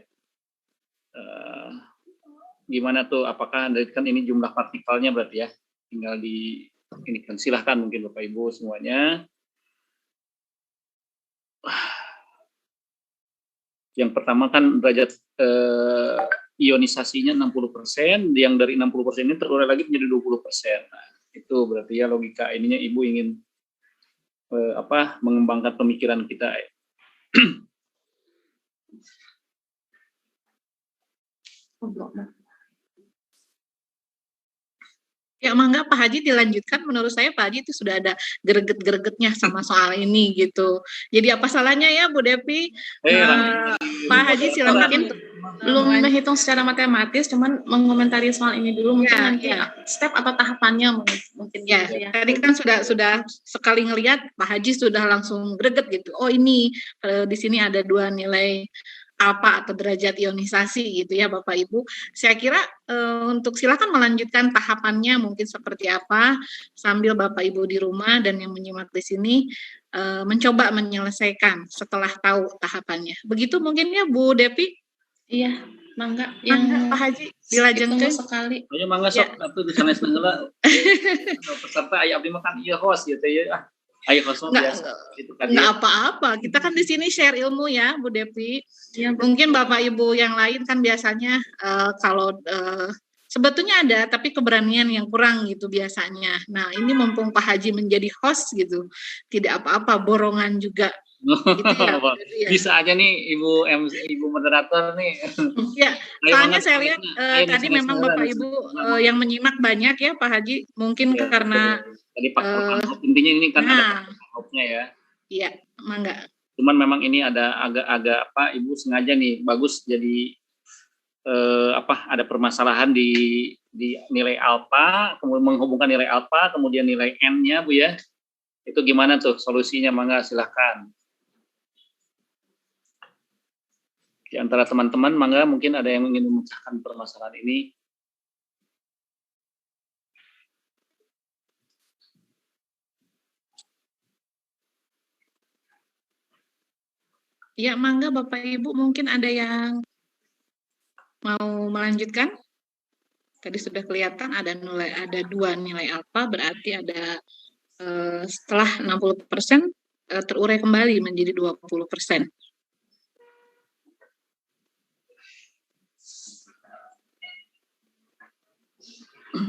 Gimana tuh? Apakah kan ini jumlah partikelnya berarti ya? Tinggal ini kan silahkan mungkin Bapak Ibu semuanya. Yang pertama kan derajat ionisasinya 60%, yang dari 60% ini terurai lagi menjadi 20%. Nah, itu berarti ya logika ininya Ibu ingin mengembangkan pemikiran kita. Ya, mangga Pak Haji dilanjutkan. Menurut saya Pak Haji itu sudah ada greget-gregetnya sama soal ini gitu. Jadi apa salahnya ya Bu Devi? Pak Haji silakan. Belum menghitung secara matematis, cuman mengomentari soal ini dulu mungkin nanti step atau tahapannya mungkin ya. Tadi kan sudah sekali ngelihat Pak Haji sudah langsung greget gitu. Oh ini di sini ada 2 nilai alfa atau derajat ionisasi gitu ya Bapak Ibu. Saya kira untuk silakan melanjutkan tahapannya mungkin seperti apa sambil Bapak Ibu di rumah dan yang menyimak di sini mencoba menyelesaikan setelah tahu tahapannya. Begitu mungkin ya Bu Devi? Iya, mangga. Yang Pak Haji dilajengkeun sekali. Ayo mangga sok atuh disanes heula. Peserta aya abdi makan ieu host gitu ya. Ayo kosong biasa. Nggak apa-apa, kita kan di sini share ilmu ya Bu Devi. Ya, mungkin Bapak Ibu yang lain kan biasanya kalau sebetulnya ada tapi keberanian yang kurang gitu biasanya. Nah ini mumpung Pak Haji menjadi host gitu, tidak apa-apa, borongan juga. Gitu ya, bisa aja nih Ibu moderator nih. Ya, soalnya saya lihat tadi memang Bapak Ibu yang menyimak banyak ya Pak Haji, mungkin karena tadi faktor intinya ini kan ada faktornya ya. Iya, mangga. Cuman memang ini ada agak Ibu sengaja nih bagus jadi ada permasalahan di nilai alfa, kemudian menghubungkan nilai alfa, kemudian nilai n-nya Bu ya. Itu gimana tuh solusinya? Mangga silahkan. Di antara teman-teman, mangga mungkin ada yang ingin memecahkan permasalahan ini. Ya, mangga Bapak Ibu mungkin ada yang mau melanjutkan. Tadi sudah kelihatan ada 2 nilai alfa, berarti ada setelah 60% terurai kembali menjadi 20%.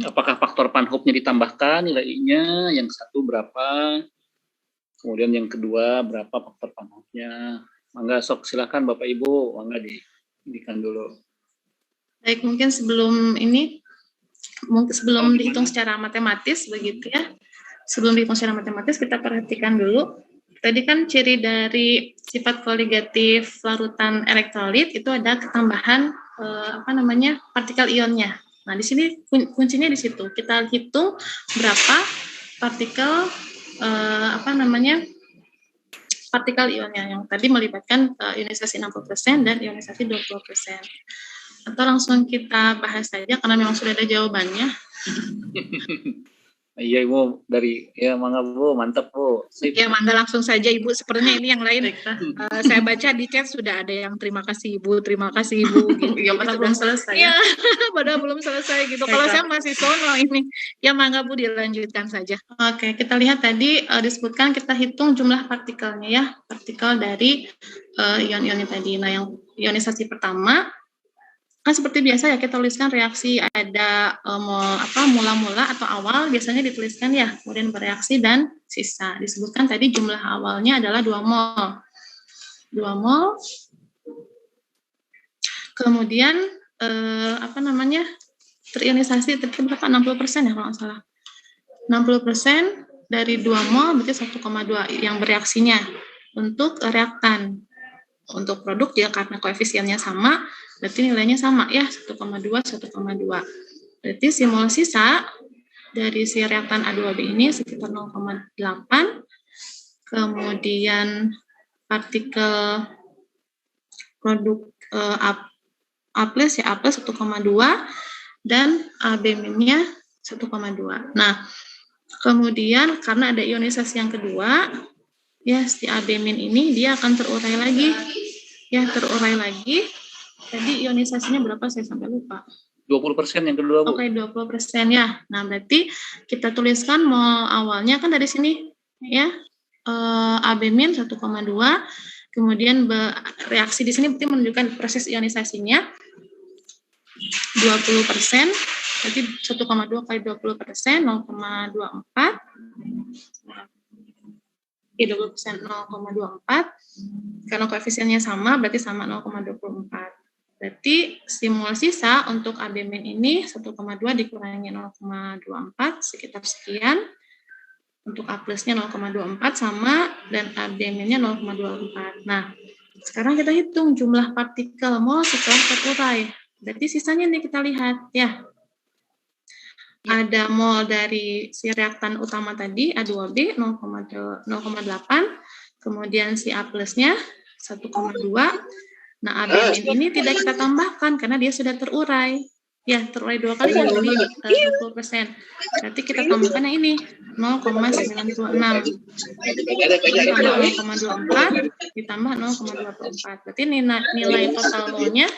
Apakah faktor panhub-nya ditambahkan nilai I-nya, yang satu berapa, kemudian yang kedua berapa faktor panhub-nya. Mangga sok silakan Bapak Ibu, mangga diindikan dulu. Baik, mungkin sebelum dihitung secara matematis begitu ya. Sebelum dihitung secara matematis kita perhatikan dulu. Tadi kan ciri dari sifat koligatif larutan elektrolit itu ada ketambahan partikel ionnya. Nah, di sini kuncinya di situ. Kita hitung berapa partikel partikel ionnya yang tadi melibatkan ionisasi 60% dan ionisasi 20%. Atau langsung kita bahas saja karena memang sudah ada jawabannya. Iya Ibu, mangga Bu, mantap Bu. Sip. Ya mangga langsung saja Ibu, sepertinya ini yang lain. Saya baca di chat sudah ada yang terima kasih Ibu gitu. Ya, padahal belum selesai. Ya, padahal belum selesai gitu. Kalau saya masih sono ini. Ya mangga Bu, dilanjutkan saja. Oke, kita lihat tadi disebutkan kita hitung jumlah partikelnya ya, partikel dari ion-ion tadi. Nah, yang ionisasi pertama kan seperti biasa ya, kita tuliskan reaksi ada mula-mula atau awal biasanya dituliskan ya, kemudian bereaksi dan sisa. Disebutkan tadi jumlah awalnya adalah 2 mol. 2 mol. Kemudian terionisasi tadi berapa? 60% ya kalau nggak salah. 60% dari 2 mol berarti 1,2 yang bereaksinya. Untuk reaktan. Untuk produk ya karena koefisiennya sama, berarti nilainya sama ya, 1,2, 1,2. Berarti si mol sisa dari si reaktan A2B ini sekitar 0,8. Kemudian partikel produk A+, 1,2 dan AB-nya 1,2. Nah, kemudian karena ada ionisasi yang kedua, ya si AB- ini dia akan terurai lagi. Ya, terurai lagi. Tadi ionisasinya berapa? Saya sampai lupa. 20% yang kedua, Bu. Oke, 20% ya. Nah, berarti kita tuliskan mol awalnya kan dari sini ya. AB- 1,2. Kemudian reaksi di sini berarti menunjukkan proses ionisasinya 20%. Berarti 1,2 kali 20%, 0,24. 20% 0,24. Karena koefisiennya sama, berarti sama 0,24. Berarti si mol sisa untuk AB- ini 1,2 dikurangi 0,24, sekitar sekian. Untuk A+-nya 0,24 sama, dan AB-nya 0,24. Nah, sekarang kita hitung jumlah partikel mol setelah terurai. Berarti sisanya nih kita lihat, ya. Ada mol dari si reaktan utama tadi, A2B 0,8, kemudian si A+-nya 1,2. Nah, AB- ini tidak kita tambahkan karena dia sudah terurai. Ya, terurai 2 kali kan jadi 20%. Berarti kita tambahkan yang ini 0,96. Tambah 0,24 ditambah 0,24. Berarti nilai total molnya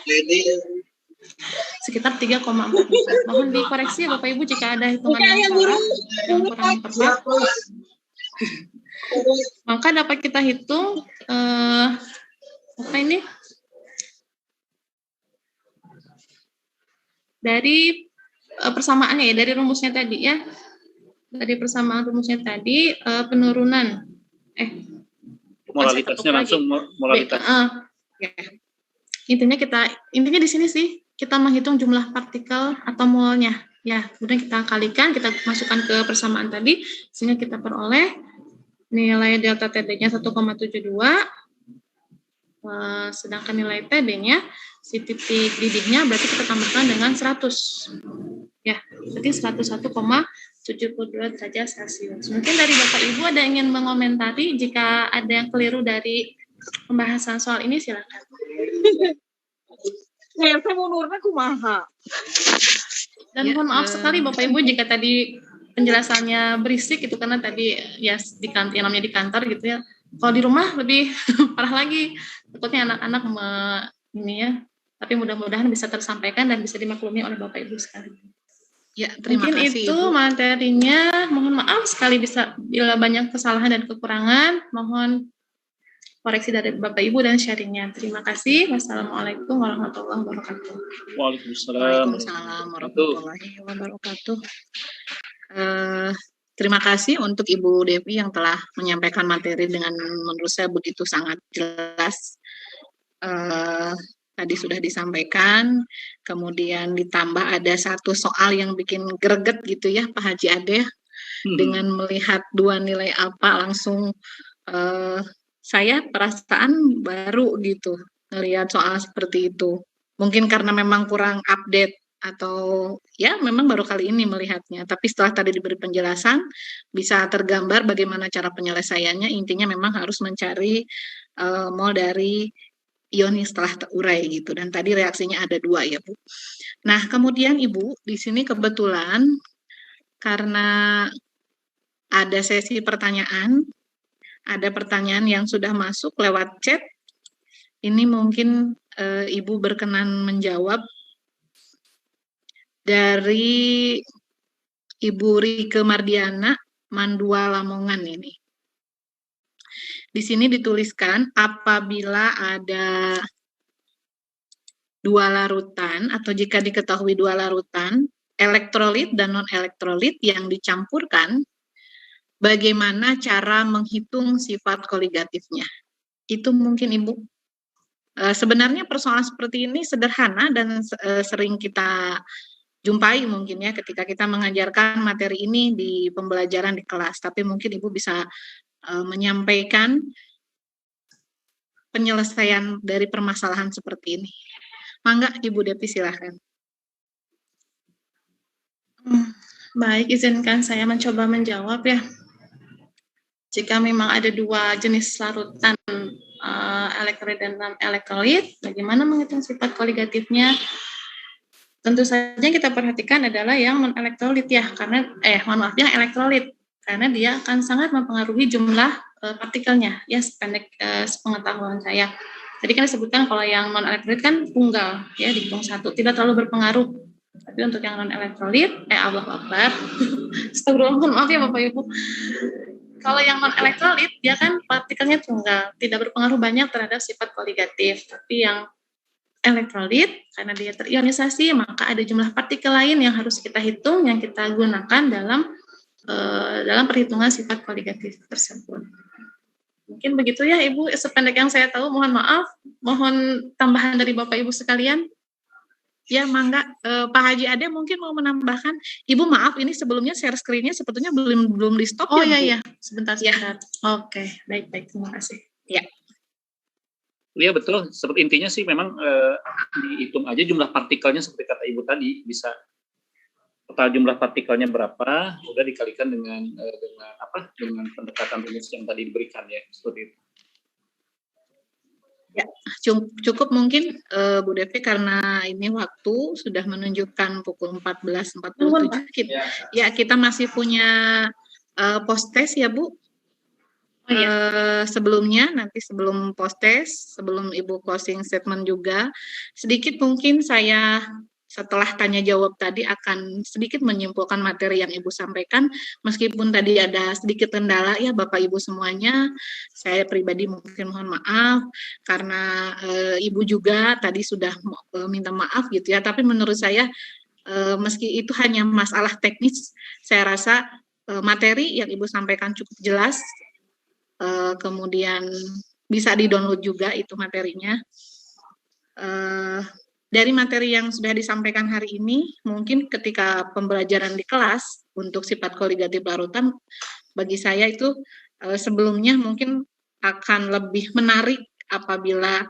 sekitar 3,4. Mohon dikoreksi ya Bapak Ibu jika ada hitungan yang salah, yang kurang tepat. Maka dapat kita hitung dari persamaannya ya, dari rumusnya tadi ya. Dari persamaan rumusnya tadi penurunan molalitasnya langsung molalitas. Ya. Intinya di sini sih kita menghitung jumlah partikel atau molnya. Ya, kemudian kita kalikan, kita masukkan ke persamaan tadi sehingga kita peroleh nilai delta TB-nya 1,72. Sedangkan nilai TB-nya si titik didihnya berarti kita tambahkan dengan 100. Ya, berarti 101,72 derajat Celcius. Mungkin dari Bapak Ibu ada yang ingin mengomentari, jika ada yang keliru dari pembahasan soal ini silakan. Saya mau nurna kumaha. Dan mohon maaf sekali Bapak Ibu jika tadi penjelasannya berisik itu karena tadi ya di kantor, yang namanya di kantor gitu ya. Kalau di rumah lebih parah lagi. Takutnya anak-anak ini ya. Tapi mudah-mudahan bisa tersampaikan dan bisa dimaklumi oleh Bapak Ibu sekalian. Ya, terima mungkin kasih itu Ibu. Materinya. Mohon maaf sekali bila banyak kesalahan dan kekurangan. Mohon koreksi dari Bapak Ibu dan sharingnya. Terima kasih. Wassalamualaikum warahmatullahi wabarakatuh. Waalaikumsalam. Waalaikumsalam warahmatullahi wabarakatuh. Terima kasih untuk Ibu Devi yang telah menyampaikan materi dengan menurut saya begitu sangat jelas. Tadi sudah disampaikan, kemudian ditambah ada satu soal yang bikin greget gitu ya Pak Haji Ade, dengan melihat dua nilai apa langsung saya perasaan baru gitu ngelihat soal seperti itu. Mungkin karena memang kurang update atau ya memang baru kali ini melihatnya. Tapi setelah tadi diberi penjelasan, bisa tergambar bagaimana cara penyelesaiannya. Intinya memang harus mencari mol dari ion setelah terurai gitu. Dan tadi reaksinya ada dua ya Bu. Nah kemudian Ibu di sini kebetulan karena ada sesi pertanyaan, ada pertanyaan yang sudah masuk lewat chat. Ini mungkin Ibu berkenan menjawab dari Ibu Rike Mardiana, Mandua Lamongan ini. Di sini dituliskan apabila ada dua larutan atau jika diketahui dua larutan, elektrolit dan non-elektrolit yang dicampurkan, bagaimana cara menghitung sifat koligatifnya? Itu mungkin Ibu. Sebenarnya persoalan seperti ini sederhana dan sering kita jumpai mungkin ya ketika kita mengajarkan materi ini di pembelajaran di kelas. Tapi mungkin Ibu bisa menyampaikan penyelesaian dari permasalahan seperti ini. Mangga Ibu Devi silahkan. Baik, izinkan saya mencoba menjawab ya. Jika memang ada dua jenis larutan elektrolit dan non-elektrolit, bagaimana menghitung sifat koligatifnya? Tentu saja kita perhatikan adalah yang non-elektrolit ya, karena yang elektrolit, karena dia akan sangat mempengaruhi jumlah partikelnya ya, sependek sepengetahuan saya. Tadi kan disebutkan kalau yang non-elektrolit kan tunggal ya, dihitung satu, tidak terlalu berpengaruh. Tapi untuk yang non-elektrolit, Allah Akbar, astagfirullah, maaf ya Bapak Ibu. Kalau yang non-elektrolit, dia kan partikelnya tunggal, tidak berpengaruh banyak terhadap sifat koligatif. Tapi yang elektrolit, karena dia terionisasi, maka ada jumlah partikel lain yang harus kita hitung, yang kita gunakan dalam perhitungan sifat koligatif tersebut. Mungkin begitu ya Ibu, sependek yang saya tahu, mohon maaf, mohon tambahan dari Bapak Ibu sekalian. Ya, mangga Pak Haji Ade mungkin mau menambahkan. Ibu maaf, ini sebelumnya share screen-nya sebetulnya belum di stop. Oh iya, sebentar. Oke, baik, terima kasih. Ya. Iya betul, seperti intinya sih memang dihitung aja jumlah partikelnya seperti kata Ibu tadi, bisa total jumlah partikelnya berapa, udah dikalikan dengan pendekatan rumus yang tadi diberikan ya, seperti itu. Ya, cukup mungkin Bu Devi karena ini waktu sudah menunjukkan pukul 14.47. Kita masih punya post test ya Bu. Sebelumnya nanti sebelum post test, sebelum Ibu closing statement juga, sedikit mungkin saya setelah tanya jawab tadi akan sedikit menyimpulkan materi yang Ibu sampaikan, meskipun tadi ada sedikit kendala ya Bapak Ibu semuanya, saya pribadi mungkin mohon maaf, karena Ibu juga tadi sudah minta maaf gitu ya, tapi menurut saya meski itu hanya masalah teknis, saya rasa materi yang Ibu sampaikan cukup jelas, kemudian bisa di-download juga itu materinya. Dari materi yang sudah disampaikan hari ini, mungkin ketika pembelajaran di kelas untuk sifat koligatif larutan, bagi saya itu sebelumnya mungkin akan lebih menarik apabila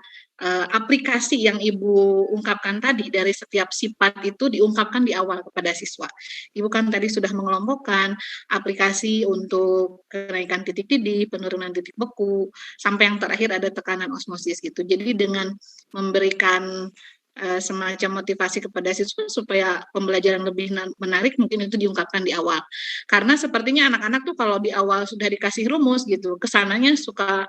aplikasi yang Ibu ungkapkan tadi dari setiap sifat itu diungkapkan di awal kepada siswa. Ibu kan tadi sudah mengelompokkan aplikasi untuk kenaikan titik didih, penurunan titik beku, sampai yang terakhir ada tekanan osmosis gitu. Jadi dengan memberikan semacam motivasi kepada siswa supaya pembelajaran lebih menarik, mungkin itu diungkapkan di awal. Karena sepertinya anak-anak tuh kalau di awal sudah dikasih rumus gitu, kesananya suka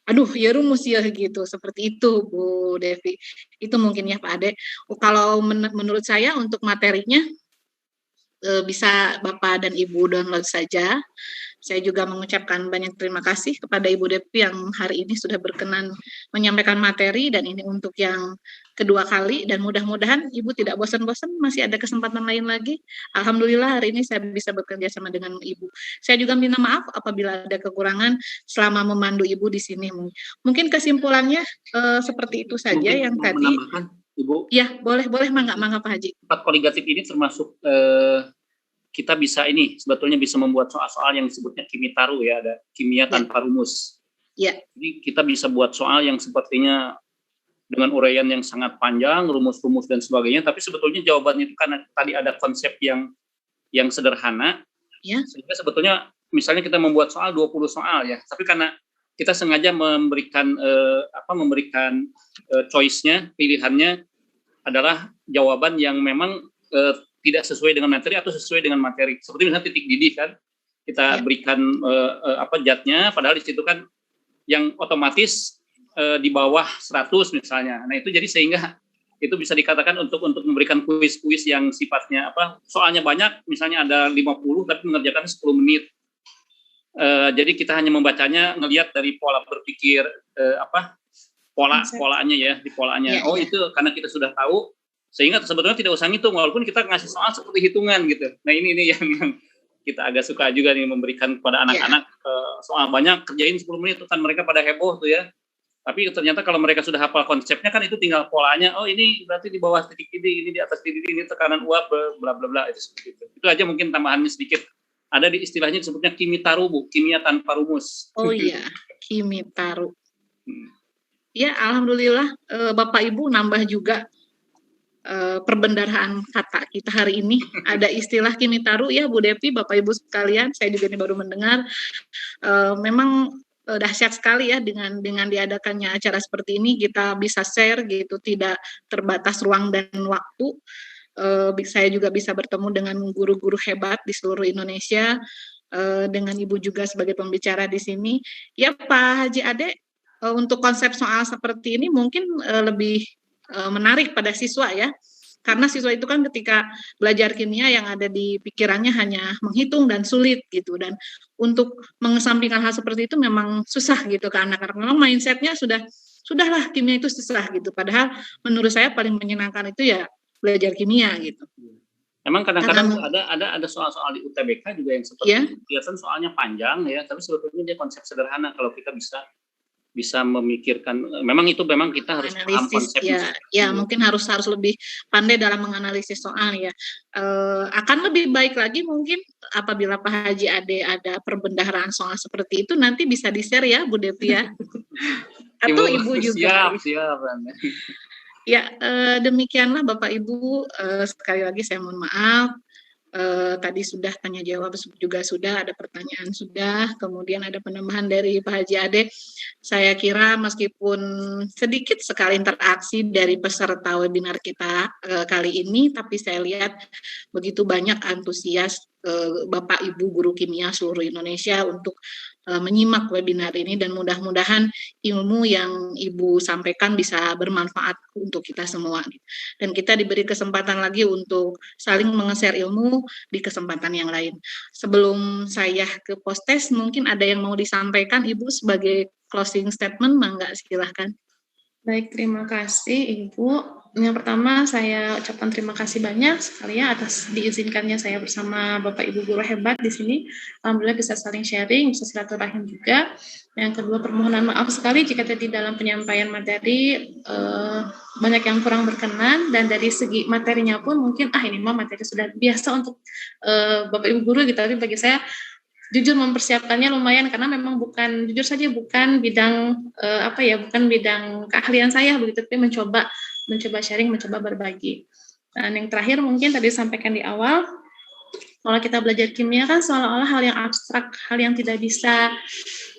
aduh ya rumus ya gitu, seperti itu Bu Devi. Itu mungkin ya Pak Ade. Kalau menurut saya untuk materinya bisa Bapak dan Ibu download saja. Saya juga mengucapkan banyak terima kasih kepada Ibu Depi yang hari ini sudah berkenan menyampaikan materi, dan ini untuk yang kedua kali, dan mudah-mudahan Ibu tidak bosan-bosan, masih ada kesempatan lain lagi. Alhamdulillah hari ini saya bisa bekerja sama dengan Ibu. Saya juga minta maaf apabila ada kekurangan selama memandu Ibu di sini. Mungkin kesimpulannya seperti itu saja. Mungkin yang mau tadi. menambahkan, Ibu. Ya, boleh mangga Pak Haji. Sifat koligatif ini termasuk kita bisa ini sebetulnya bisa membuat soal-soal yang disebutnya kimitaru ya, ada kimia tanpa rumus. Ya. Jadi kita bisa buat soal yang sepertinya dengan uraian yang sangat panjang, rumus-rumus dan sebagainya, tapi sebetulnya jawabannya itu karena tadi ada konsep yang sederhana. Ya. Sehingga sebetulnya misalnya kita membuat soal 20 soal ya, tapi karena kita sengaja memberikan choice-nya, pilihannya adalah jawaban yang memang tidak sesuai dengan materi atau sesuai dengan materi. Seperti misalnya titik didih kan, kita berikan jatnya, padahal di situ kan yang otomatis di bawah 100 misalnya. Nah itu jadi sehingga itu bisa dikatakan untuk memberikan kuis-kuis yang sifatnya soalnya banyak, misalnya ada 50 tapi mengerjakan 10 menit. Jadi kita hanya membacanya ngelihat dari pola berpikir polanya ya, di polanya. Oh itu karena kita sudah tahu, sehingga sebetulnya tidak usah ngitung, walaupun kita ngasih soal seperti hitungan gitu. Nah ini yang kita agak suka juga nih memberikan kepada anak-anak soal banyak, kerjain 10 menit, kan mereka pada heboh tuh ya. Tapi ternyata kalau mereka sudah hafal konsepnya kan itu tinggal polanya, oh ini berarti di bawah titik ini di atas titik ini tekanan uap, bla bla bla, itu seperti itu. Itu aja mungkin tambahannya sedikit. Ada di istilahnya disebutnya kimitaru, Bu, kimia tanpa rumus. Oh iya, kimitaru. Ya, alhamdulillah Bapak Ibu nambah juga perbendaharaan kata kita hari ini. Ada istilah kimitaru ya Bu Depi, Bapak Ibu sekalian, saya juga ini baru mendengar. Memang dahsyat sekali ya dengan diadakannya acara seperti ini, kita bisa share gitu, tidak terbatas ruang dan waktu. Saya juga bisa bertemu dengan guru-guru hebat di seluruh Indonesia, dengan Ibu juga sebagai pembicara di sini. Ya Pak Haji Ade, untuk konsep soal seperti ini mungkin lebih menarik pada siswa ya, karena siswa itu kan ketika belajar kimia yang ada di pikirannya hanya menghitung dan sulit gitu, dan untuk mengesampingkan hal seperti itu memang susah gitu ke anak-anak. Memang mindsetnya sudahlah kimia itu susah gitu, padahal menurut saya paling menyenangkan itu ya belajar kimia gitu. Emang kadang-kadang ada soal-soal di UTBK juga yang seperti kelihatan soalnya panjang ya, tapi sebetulnya dia konsep sederhana kalau kita bisa memikirkan. Memang kita harus paham konsepnya. Ya mungkin harus lebih pandai dalam menganalisis soal ya. Akan lebih baik lagi mungkin apabila Pak Haji Ade ada perbendaharaan soal seperti itu, nanti bisa di-share ya Bu Depi ya. Atau Ibu juga. Siap. Ya, demikianlah Bapak Ibu, sekali lagi saya mohon maaf. Tadi sudah tanya jawab juga sudah, ada pertanyaan sudah, kemudian ada penambahan dari Pak Haji Ade. Saya kira meskipun sedikit sekali interaksi dari peserta webinar kita kali ini, tapi saya lihat begitu banyak antusias Bapak Ibu guru kimia seluruh Indonesia untuk menyimak webinar ini, dan mudah-mudahan ilmu yang Ibu sampaikan bisa bermanfaat untuk kita semua. Dan kita diberi kesempatan lagi untuk saling menge-share ilmu di kesempatan yang lain. Sebelum saya ke post-test, mungkin ada yang mau disampaikan Ibu sebagai closing statement, mangga silahkan. Baik, terima kasih Ibu. Yang pertama saya ucapkan terima kasih banyak sekali ya atas diizinkannya saya bersama Bapak Ibu guru hebat di sini. Alhamdulillah bisa saling sharing, bisa silaturahim juga. Yang kedua, permohonan maaf sekali jika tadi dalam penyampaian materi banyak yang kurang berkenan, dan dari segi materinya pun mungkin ini mah materi sudah biasa untuk Bapak Ibu guru gitu, tapi bagi saya jujur mempersiapkannya lumayan karena memang bukan bidang bukan bidang keahlian saya begitu, tapi mencoba sharing, mencoba berbagi. Dan yang terakhir mungkin tadi disampaikan di awal, kalau kita belajar kimia kan seolah-olah hal yang abstrak, hal yang tidak bisa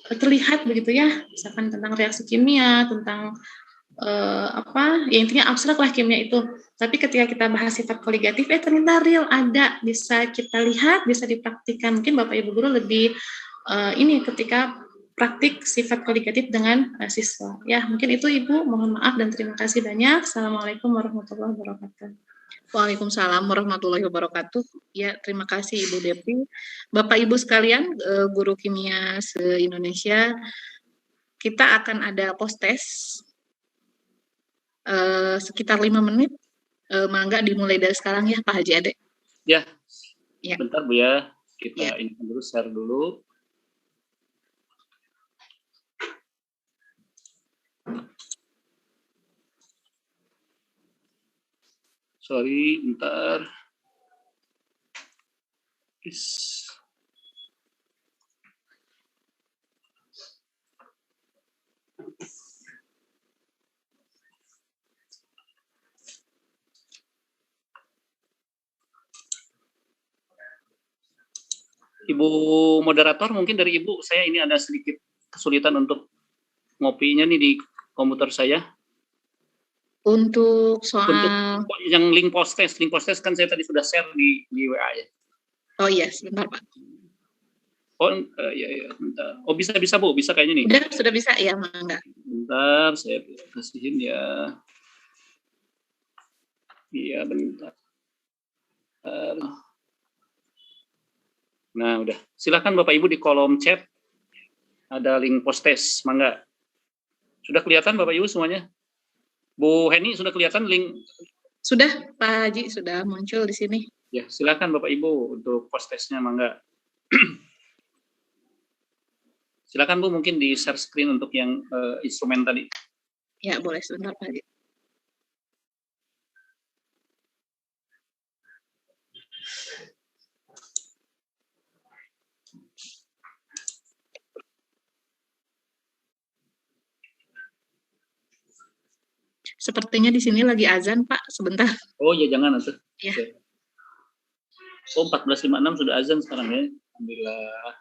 terlihat begitu ya, misalkan tentang reaksi kimia, tentang intinya abstrak lah kimia itu. Tapi ketika kita bahas sifat koligatif, ternyata real, ada, bisa kita lihat, bisa dipraktikkan. Mungkin Bapak Ibu guru lebih ketika praktik sifat koligatif dengan siswa. Ya, mungkin itu Ibu, mohon maaf dan terima kasih banyak. Assalamualaikum warahmatullahi wabarakatuh. Waalaikumsalam warahmatullahi wabarakatuh. Ya, terima kasih Ibu Depi. Bapak Ibu sekalian, guru kimia se-Indonesia, kita akan ada post-test sekitar 5 menit. Mangga dimulai dari sekarang ya Pak Haji Ade. Ya, Ya. bentar Bu ya. Kita Ya. ini dulu, share dulu. Sorry, bentar. Ibu moderator, mungkin dari Ibu, saya ini ada sedikit kesulitan untuk ngopinya nih di komputer saya. Untuk soal Untuk yang link post test kan saya tadi sudah share di WA ya. Oh iya, sebentar Pak. Oh ya, bentar. Oh bisa Bu, bisa kayaknya nih. Sudah bisa ya, Mangga. Bentar, saya kasihin ya. Iya, bentar. Nah, udah. Silakan Bapak Ibu di kolom chat ada link post test, mangga. Sudah kelihatan Bapak Ibu semuanya? Bu Heni sudah kelihatan link? Sudah, Pak Haji sudah muncul di sini. Ya, silakan Bapak Ibu untuk post testnya, mangga. Silakan Bu, mungkin di share screen untuk yang instrumen tadi. Ya, boleh sebentar Pak Haji. Sepertinya di sini lagi azan, Pak. Sebentar. Oh iya, jangan atuh. Ya. Oh, 14.56 sudah azan sekarang ya. Alhamdulillah.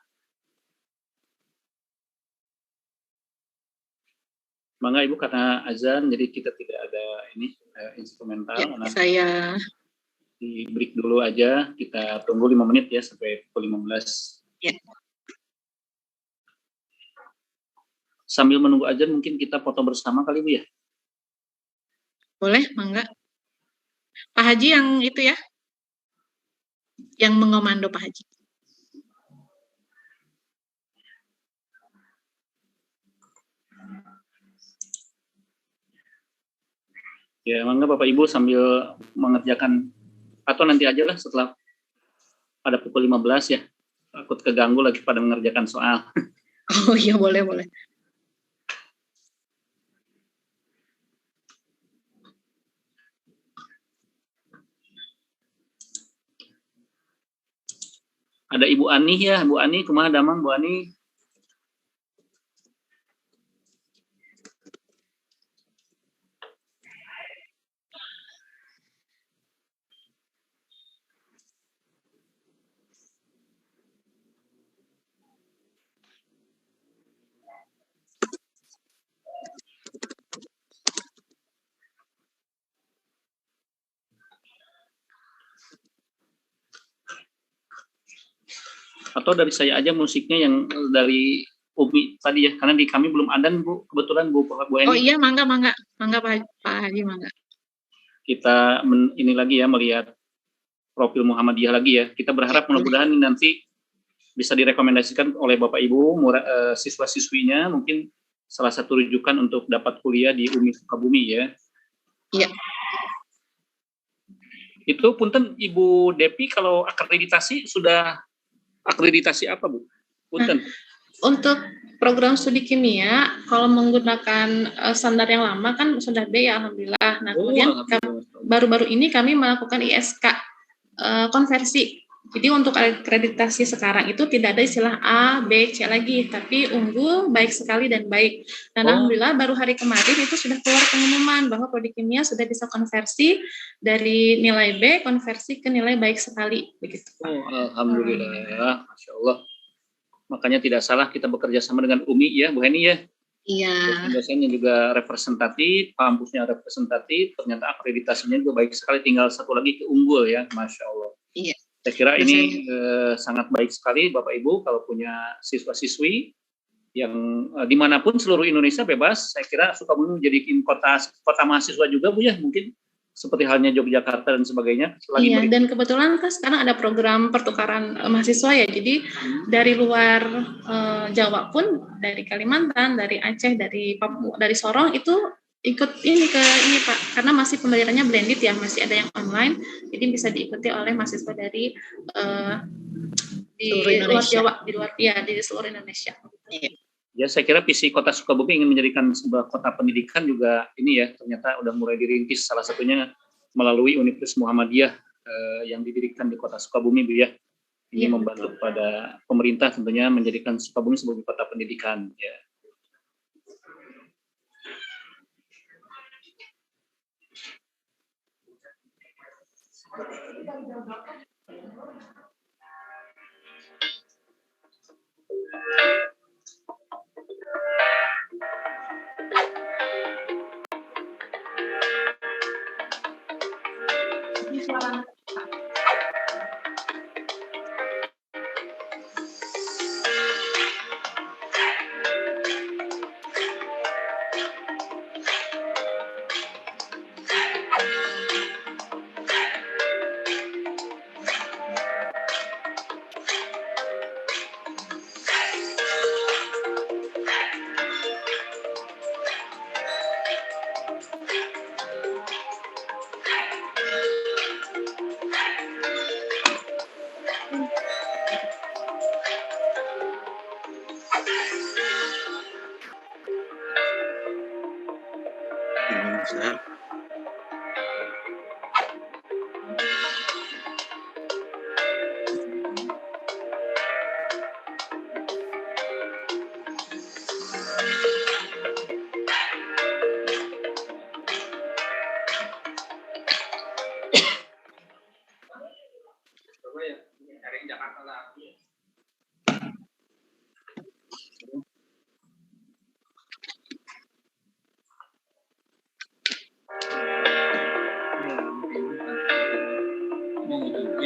Mangga Ibu, karena azan jadi kita tidak ada ini instrumental. Ya, saya di break dulu aja. Kita tunggu 5 menit ya sampai pukul 15. Ya. Sambil menunggu azan mungkin kita foto bersama kali Bu ya. Boleh, Mangga. Pak Haji yang itu ya, yang mengomando Pak Haji. Ya, mangga Bapak Ibu sambil mengerjakan, atau nanti aja lah setelah pada pukul 15 ya. Takut keganggu lagi pada mengerjakan soal. Oh iya, boleh. Ada Ibu Ani ya, Bu Ani, kumaha damang Bu Ani? Atau dari saya aja musiknya yang dari Umi tadi ya, karena di kami belum ada Bu, kebetulan Bu Eni. Oh iya, mangga Pak Haji, mangga. Kita ini lagi ya, melihat profil Muhammadiyah lagi ya. Kita berharap mudah-mudahan nanti bisa direkomendasikan oleh Bapak Ibu siswa-siswinya, mungkin salah satu rujukan untuk dapat kuliah di UMI Sukabumi ya. Iya. Itu punten Ibu Depi, kalau akreditasi sudah akreditasi apa Bu? Punten. Untuk program studi kimia, kalau menggunakan standar yang lama kan sudah B ya, alhamdulillah. Nah, kemudian baru-baru ini kami melakukan ISK konversi. Jadi untuk akreditasi sekarang itu tidak ada istilah A, B, C lagi, tapi unggul, baik sekali, dan baik. Dan alhamdulillah baru hari kemarin itu sudah keluar pengumuman bahwa prodi kimia sudah bisa konversi dari nilai B, konversi ke nilai baik sekali. Begitu. Oh, alhamdulillah, Masya Allah. Makanya tidak salah kita bekerja sama dengan UMI ya, Bu Heni ya. Iya. Dosennya juga representatif, kampusnya representatif, ternyata akreditasinya juga baik sekali, tinggal satu lagi keunggul ya, Masya Allah. Iya. Saya kira ini sangat baik sekali Bapak Ibu kalau punya siswa-siswi yang dimanapun seluruh Indonesia bebas. Saya kira Sukabumi menjadi kota mahasiswa juga Bu ya, mungkin seperti halnya Yogyakarta dan sebagainya. Lagi Iya, dan kebetulan kan sekarang ada program pertukaran mahasiswa ya. Jadi dari luar Jawa pun, dari Kalimantan, dari Aceh, dari Papua, dari Sorong itu ikut ini Pak, karena masih pembelajarannya blended ya, masih ada yang online, jadi bisa diikuti oleh mahasiswa dari di luar Jawa, di seluruh Indonesia. Ya, saya kira visi Kota Sukabumi ingin menjadikan sebuah kota pendidikan juga ini ya, ternyata udah mulai dirintis, salah satunya melalui Universitas Muhammadiyah yang didirikan di Kota Sukabumi, Bu ya. Ini membantu pada pemerintah tentunya menjadikan Sukabumi sebagai kota pendidikan ya.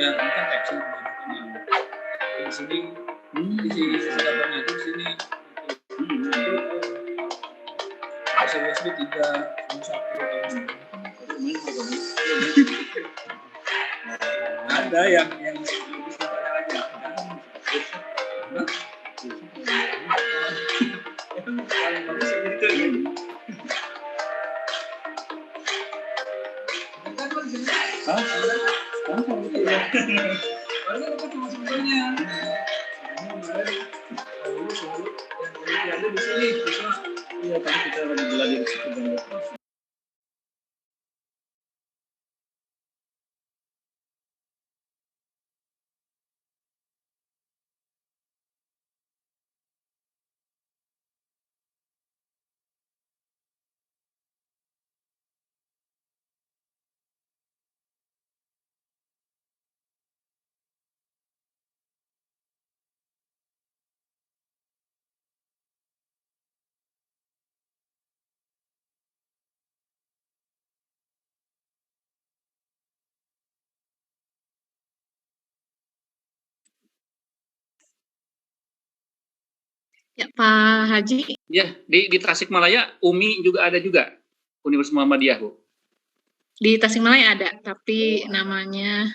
Ya, kan action di sini, di sekitarnya itu di sini. USB 3 ada yang aja. Ya, Pak Haji. Ya, di Tasikmalaya UMI juga ada juga, Universitas Muhammadiyah, Bu. Di Tasikmalaya ada, tapi namanya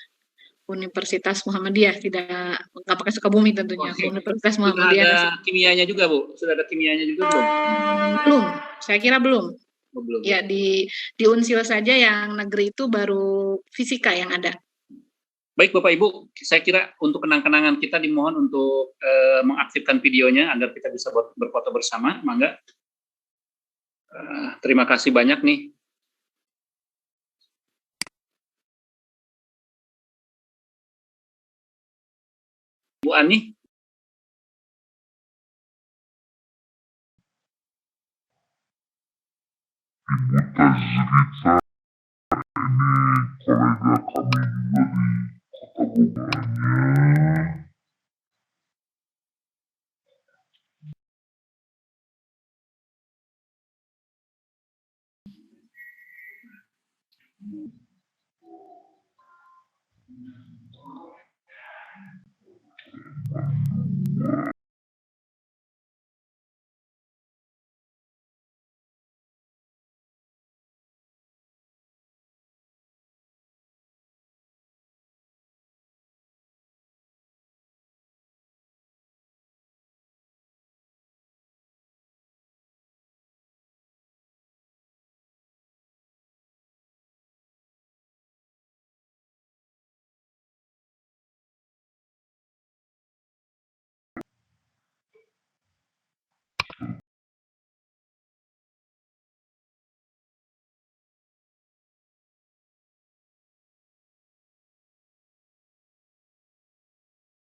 Universitas Muhammadiyah, nggak pakai Sukabumi tentunya. Oke. Universitas Sudah Muhammadiyah. ada kimianya juga, Bu? Sudah ada kimianya juga belum? Belum, saya kira belum. Belum. Ya, di Unsil saja yang negeri itu baru fisika yang ada. Baik Bapak Ibu, saya kira untuk kenang-kenangan kita dimohon untuk mengaktifkan videonya agar kita bisa berfoto bersama, mangga. Terima kasih banyak nih. Bu Ani. Ibu Tazrita ini kolega kami juga di kota Bogornya.